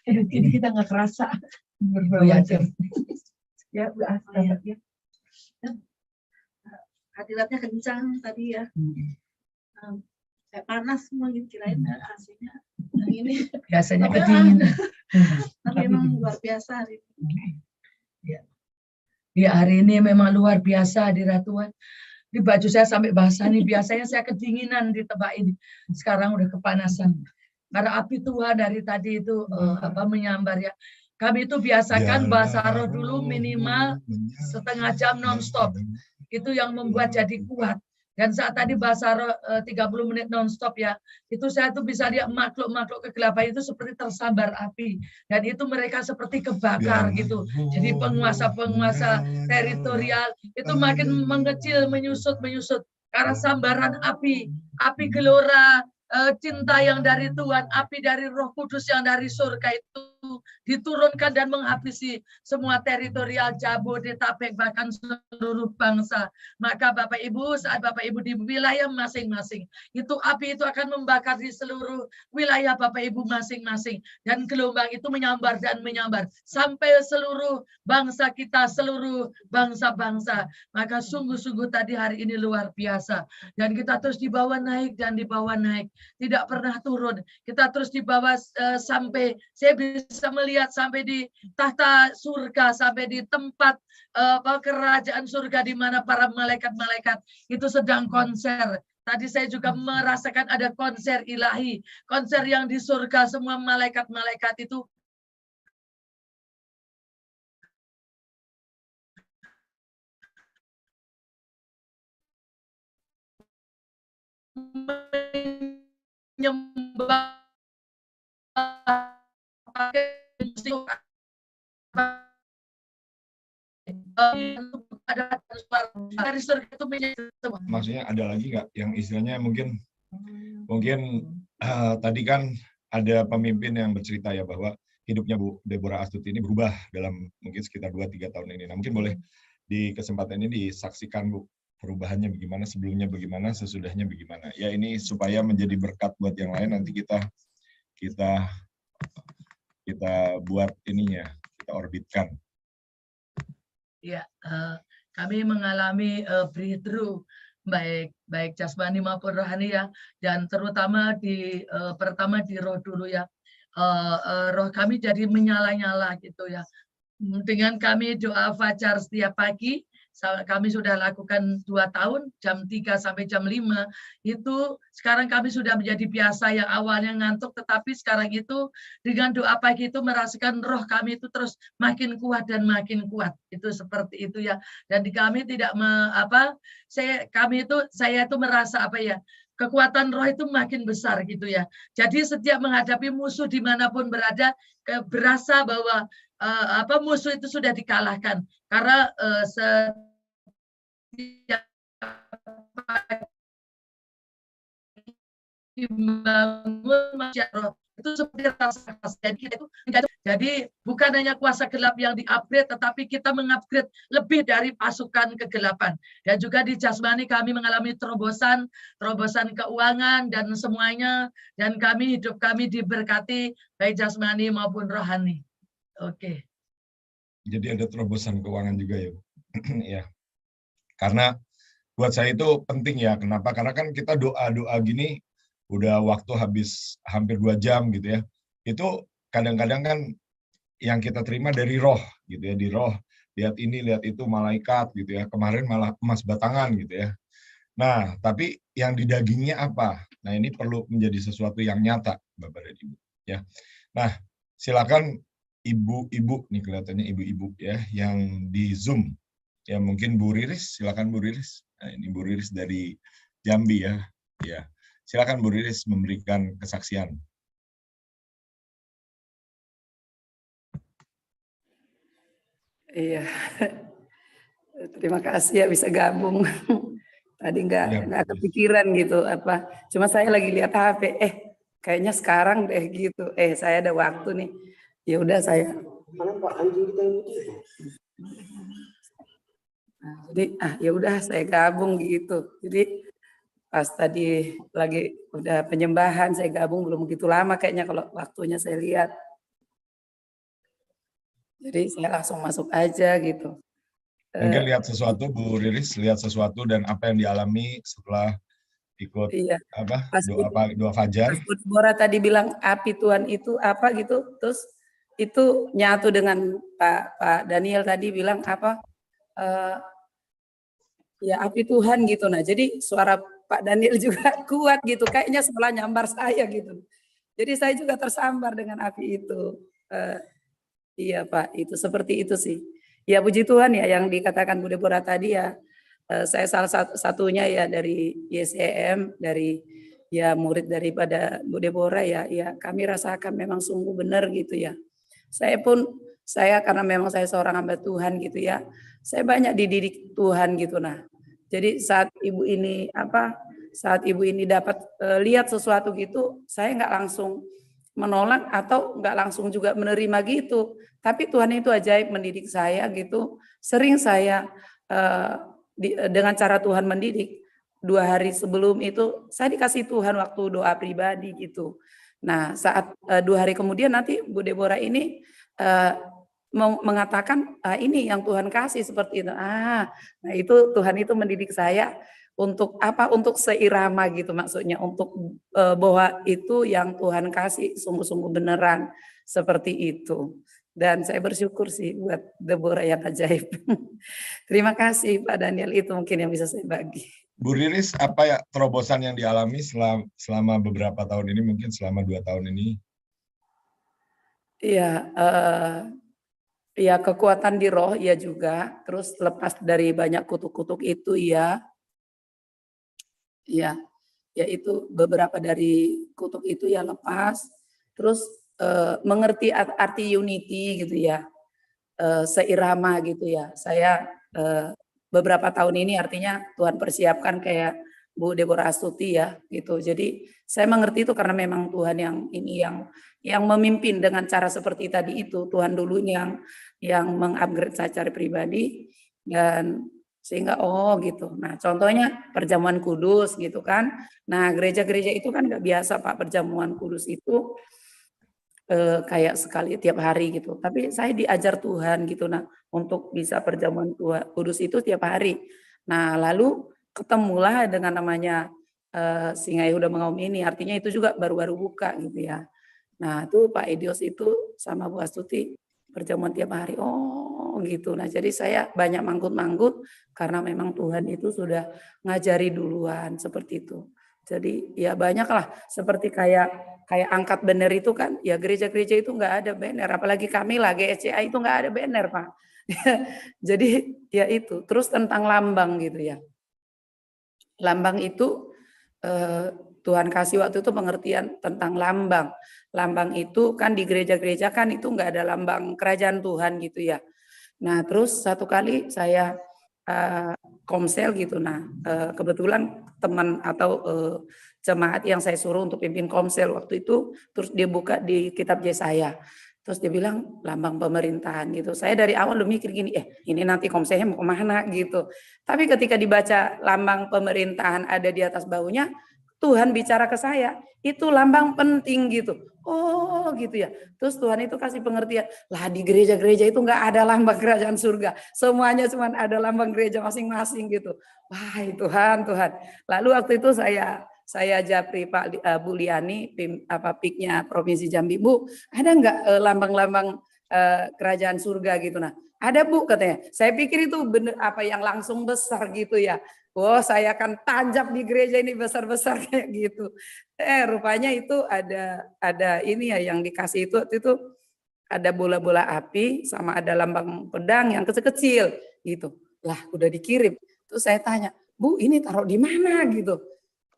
Jadi kita nggak kerasa berbagai ya, ya. Hadiratnya kencang tadi ya. Kayak panas semua gitu, kirain AC-nya yang ini. Biasanya kedinginan. Tapi emang luar biasa hari ini. Ya, hari ini memang luar biasa hadirat Tuhan. Di baju saya sampai basah nih. Biasanya saya kedinginan di tempat ini. Sekarang udah kepanasan. Karena api Tuhan dari tadi itu menyambar ya. Kami itu biasakan bahasa roh dulu minimal setengah jam non-stop. Itu yang membuat jadi kuat. Dan saat tadi bahasa roh 30 menit non-stop ya, itu saya tuh bisa lihat makhluk-makhluk kegelapan itu seperti tersambar api. Dan itu mereka seperti kebakar gitu. Jadi penguasa-penguasa teritorial itu makin mengecil, menyusut. Karena sambaran api gelora, cinta yang dari Tuhan, api dari Roh Kudus yang dari surga itu diturunkan dan menghabisi semua teritorial Jabodetabek, bahkan seluruh bangsa. Maka Bapak Ibu, saat Bapak Ibu di wilayah masing-masing, itu api itu akan membakar di seluruh wilayah Bapak Ibu masing-masing. Dan gelombang itu menyambar dan menyambar sampai seluruh bangsa kita, seluruh bangsa-bangsa. Maka sungguh-sungguh tadi hari ini luar biasa. Dan kita terus dibawa naik dan dibawa naik. Tidak pernah turun. Kita terus dibawa sampai saya bisa melihat sampai di tahta surga, sampai di tempat kerajaan surga di mana para malaikat-malaikat itu sedang konser. Tadi saya juga merasakan ada konser ilahi, konser yang di surga, semua malaikat-malaikat itu menyembah Maksudnya ada lagi nggak yang istilahnya mungkin tadi kan ada pemimpin yang bercerita ya bahwa hidupnya Bu Deborah Astuti ini berubah dalam mungkin sekitar 2-3 tahun ini. Nah, mungkin boleh di kesempatan ini disaksikan Bu perubahannya bagaimana, sebelumnya bagaimana, sesudahnya bagaimana. Ya ini supaya menjadi berkat buat yang lain, nanti kita buat ininya, kita orbitkan. Ya, kami mengalami breakthrough baik jasmani maupun rohani ya, dan terutama pertama di roh dulu ya. Roh kami jadi menyala-nyala gitu ya. Dengan kami doa fajar setiap pagi, kami sudah lakukan 2 tahun, jam 3 sampai jam 5, itu sekarang kami sudah menjadi biasa, yang awalnya ngantuk, tetapi sekarang itu dengan doa pagi itu merasakan roh kami itu terus makin kuat dan makin kuat. Itu seperti itu ya. Dan di kami tidak saya itu merasa kekuatan roh itu makin besar gitu ya. Jadi setiap menghadapi musuh dimanapun berada, berasa bahwa musuh itu sudah dikalahkan, karena setiap dibangun masyarakat itu seperti rasa jadi jadi bukan hanya kuasa gelap yang di-upgrade, tetapi kita mengupgrade lebih dari pasukan kegelapan. Dan juga di jasmani kami mengalami terobosan keuangan dan semuanya, dan hidup kami diberkati baik jasmani maupun rohani. Oke. Jadi ada terobosan keuangan juga ya. Ya. Karena buat saya itu penting ya. Kenapa? Karena kan kita doa-doa gini udah waktu habis hampir 2 jam gitu ya. Itu kadang-kadang kan yang kita terima dari roh gitu ya, di roh. Lihat ini, lihat itu, malaikat gitu ya. Kemarin malah emas batangan gitu ya. Nah, tapi yang di dagingnya apa? Nah, ini perlu menjadi sesuatu yang nyata, Bapak dan Ibu ya. Nah, silakan ibu-ibu nih, kelihatannya ibu-ibu ya yang di Zoom. Ya mungkin Bu Riris, silakan Bu Riris. Nah, ini Bu Riris dari Jambi ya. Ya. Silakan Bu Riris memberikan kesaksian. Iya. Terima kasih ya bisa gabung. Tadi nggak kepikiran gitu apa. Cuma saya lagi lihat HP. Kayaknya sekarang deh gitu. Saya ada waktu nih. Ya udah saya. Mana Pak anjing kita yang itu? Nah, jadi ya udah saya gabung gitu. Jadi pas tadi lagi udah penyembahan saya gabung, belum begitu lama kayaknya kalau waktunya saya lihat. Jadi saya langsung masuk aja gitu. Mungkin lihat sesuatu, Bu Riris, lihat sesuatu dan apa yang dialami setelah ikut doa fajar. Pas Bora tadi bilang api Tuhan itu apa gitu, terus itu nyatu dengan Pak Daniel tadi bilang ya api Tuhan gitu. Nah jadi suara Pak Daniel juga kuat gitu, kayaknya setelah nyambar saya gitu. Jadi saya juga tersambar dengan api itu. Iya Pak, itu seperti itu sih. Ya puji Tuhan ya yang dikatakan Bu Deborah tadi ya. Saya salah satunya ya dari YSEM, dari ya murid daripada Bu Deborah ya kami rasakan memang sungguh benar gitu ya. Saya karena memang saya seorang hamba Tuhan gitu ya. Saya banyak dididik Tuhan gitu nah. Jadi saat ibu ini dapat lihat sesuatu gitu, saya nggak langsung menolak atau nggak langsung juga menerima gitu. Tapi Tuhan itu ajaib mendidik saya gitu. Sering saya dengan cara Tuhan mendidik. 2 hari sebelum itu saya dikasih Tuhan waktu doa pribadi gitu. Nah saat 2 hari kemudian nanti Bu Deborah ini mengatakan ini yang Tuhan kasih seperti itu. Nah itu Tuhan itu mendidik saya untuk apa? Untuk seirama gitu maksudnya, untuk bahwa itu yang Tuhan kasih sungguh-sungguh beneran seperti itu. Dan saya bersyukur sih buat Deborah yang ajaib. Terima kasih Pak Daniel, itu mungkin yang bisa saya bagi. Bu Riris, apa ya terobosan yang dialami selama beberapa tahun ini, mungkin selama 2 tahun ini? Iya, ya kekuatan di roh ya juga, terus lepas dari banyak kutuk-kutuk itu ya. Ya, itu beberapa dari kutuk itu ya lepas, terus mengerti arti unity gitu ya, seirama gitu ya. Saya beberapa tahun ini artinya Tuhan persiapkan kayak Bu Deborah Astuti ya gitu. Jadi saya mengerti itu karena memang Tuhan yang memimpin dengan cara seperti tadi itu. Tuhan dulu yang mengupgrade saya secara pribadi dan sehingga gitu. Nah contohnya perjamuan kudus gitu kan. Nah gereja-gereja itu kan nggak biasa Pak perjamuan kudus itu kayak sekali tiap hari gitu. Tapi saya diajar Tuhan gitu nah untuk bisa perjamuan kudus itu tiap hari. Nah lalu ketemulah dengan namanya Singai Udah Mengaum ini, artinya itu juga baru-baru buka gitu ya. Nah itu Pak Edios itu sama Bu Astuti perjamuan tiap hari. Oh gitu. Nah jadi saya banyak manggut-manggut karena memang Tuhan itu sudah ngajari duluan seperti itu. Jadi ya banyaklah seperti kayak angkat banner itu kan, ya gereja-gereja itu nggak ada banner, apalagi kami lah GSCA itu nggak ada banner Pak. Jadi ya itu, terus tentang lambang gitu ya. Lambang itu Tuhan kasih waktu itu pengertian tentang lambang. Lambang itu kan di gereja-gereja kan itu nggak ada lambang kerajaan Tuhan gitu ya. Nah terus satu kali saya komsel gitu. Nah kebetulan teman atau jemaat yang saya suruh untuk pimpin komsel waktu itu, terus dia buka di kitab Yesaya. Terus dia bilang lambang pemerintahan gitu. Saya dari awal udah mikir gini, ini nanti komselnya mau kemana gitu. Tapi ketika dibaca lambang pemerintahan ada di atas bahunya, Tuhan bicara ke saya, itu lambang penting gitu. Oh gitu ya. Terus Tuhan itu kasih pengertian, lah di gereja-gereja itu nggak ada lambang kerajaan surga. Semuanya cuma ada lambang gereja masing-masing gitu. Wah Tuhan. Lalu waktu itu saya japri Pak Bu Liani, PIK-nya Provinsi Jambi, Bu, ada nggak lambang-lambang kerajaan surga gitu? Nah, ada Bu katanya. Saya pikir itu bener apa yang langsung besar gitu ya. Wah, saya akan tanjap di gereja ini besar-besar kayak gitu. Rupanya itu ada ini ya yang dikasih itu ada bola-bola api sama ada lambang pedang yang kecil-kecil gitu. Lah, udah dikirim. Terus saya tanya, Bu, ini taruh di mana gitu?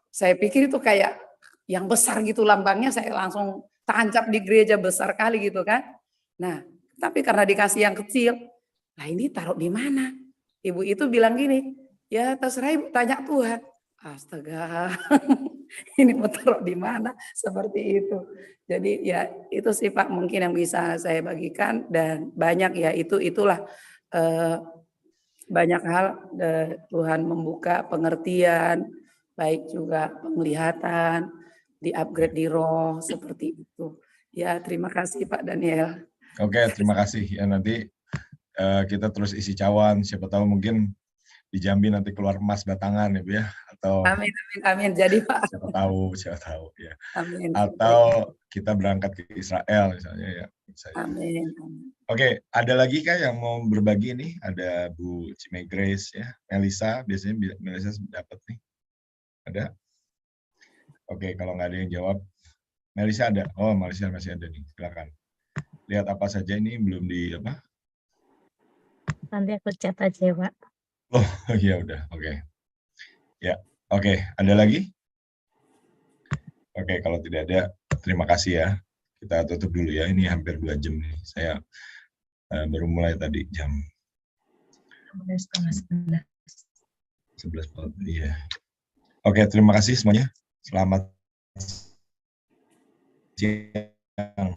Saya pikir itu kayak yang besar gitu lambangnya, saya langsung tancap di gereja besar kali gitu kan. Nah, tapi karena dikasih yang kecil, nah ini taruh di mana? Ibu itu bilang gini, ya terserah Ibu tanya Tuhan. Astaga, ini mau taruh di mana? Seperti itu. Jadi ya itu sih Pak mungkin yang bisa saya bagikan dan banyak ya itulah banyak hal Tuhan membuka pengertian, baik juga penglihatan, di-upgrade di roh seperti itu. Ya terima kasih Pak Daniel. Oke, terima kasih. Ya nanti kita terus isi cawan. Siapa tahu mungkin di Jambi nanti keluar emas batangan ya Bu ya. Atau Amin. Jadi Pak. Siapa tahu ya. Amin. Atau kita berangkat ke Israel misalnya ya. Amin. Oke, ada lagi kah yang mau berbagi nih? Ada Bu Cime Grace ya, Melisa, biasanya Melisa dapat nih. Ada? Oke, kalau nggak ada yang jawab, Melisa ada. Oh, Melisa masih ada nih. Silakan. Lihat apa saja ini belum di apa? Nanti aku chat aja ya, Pak. Oh, ya udah. Oke. Ya, oke. Ada lagi? Oke, kalau tidak ada, terima kasih ya. Kita tutup dulu ya. Ini hampir 2 jam nih. Saya baru mulai tadi jam 11. Iya. Oke, terima kasih semuanya. Selamat siang.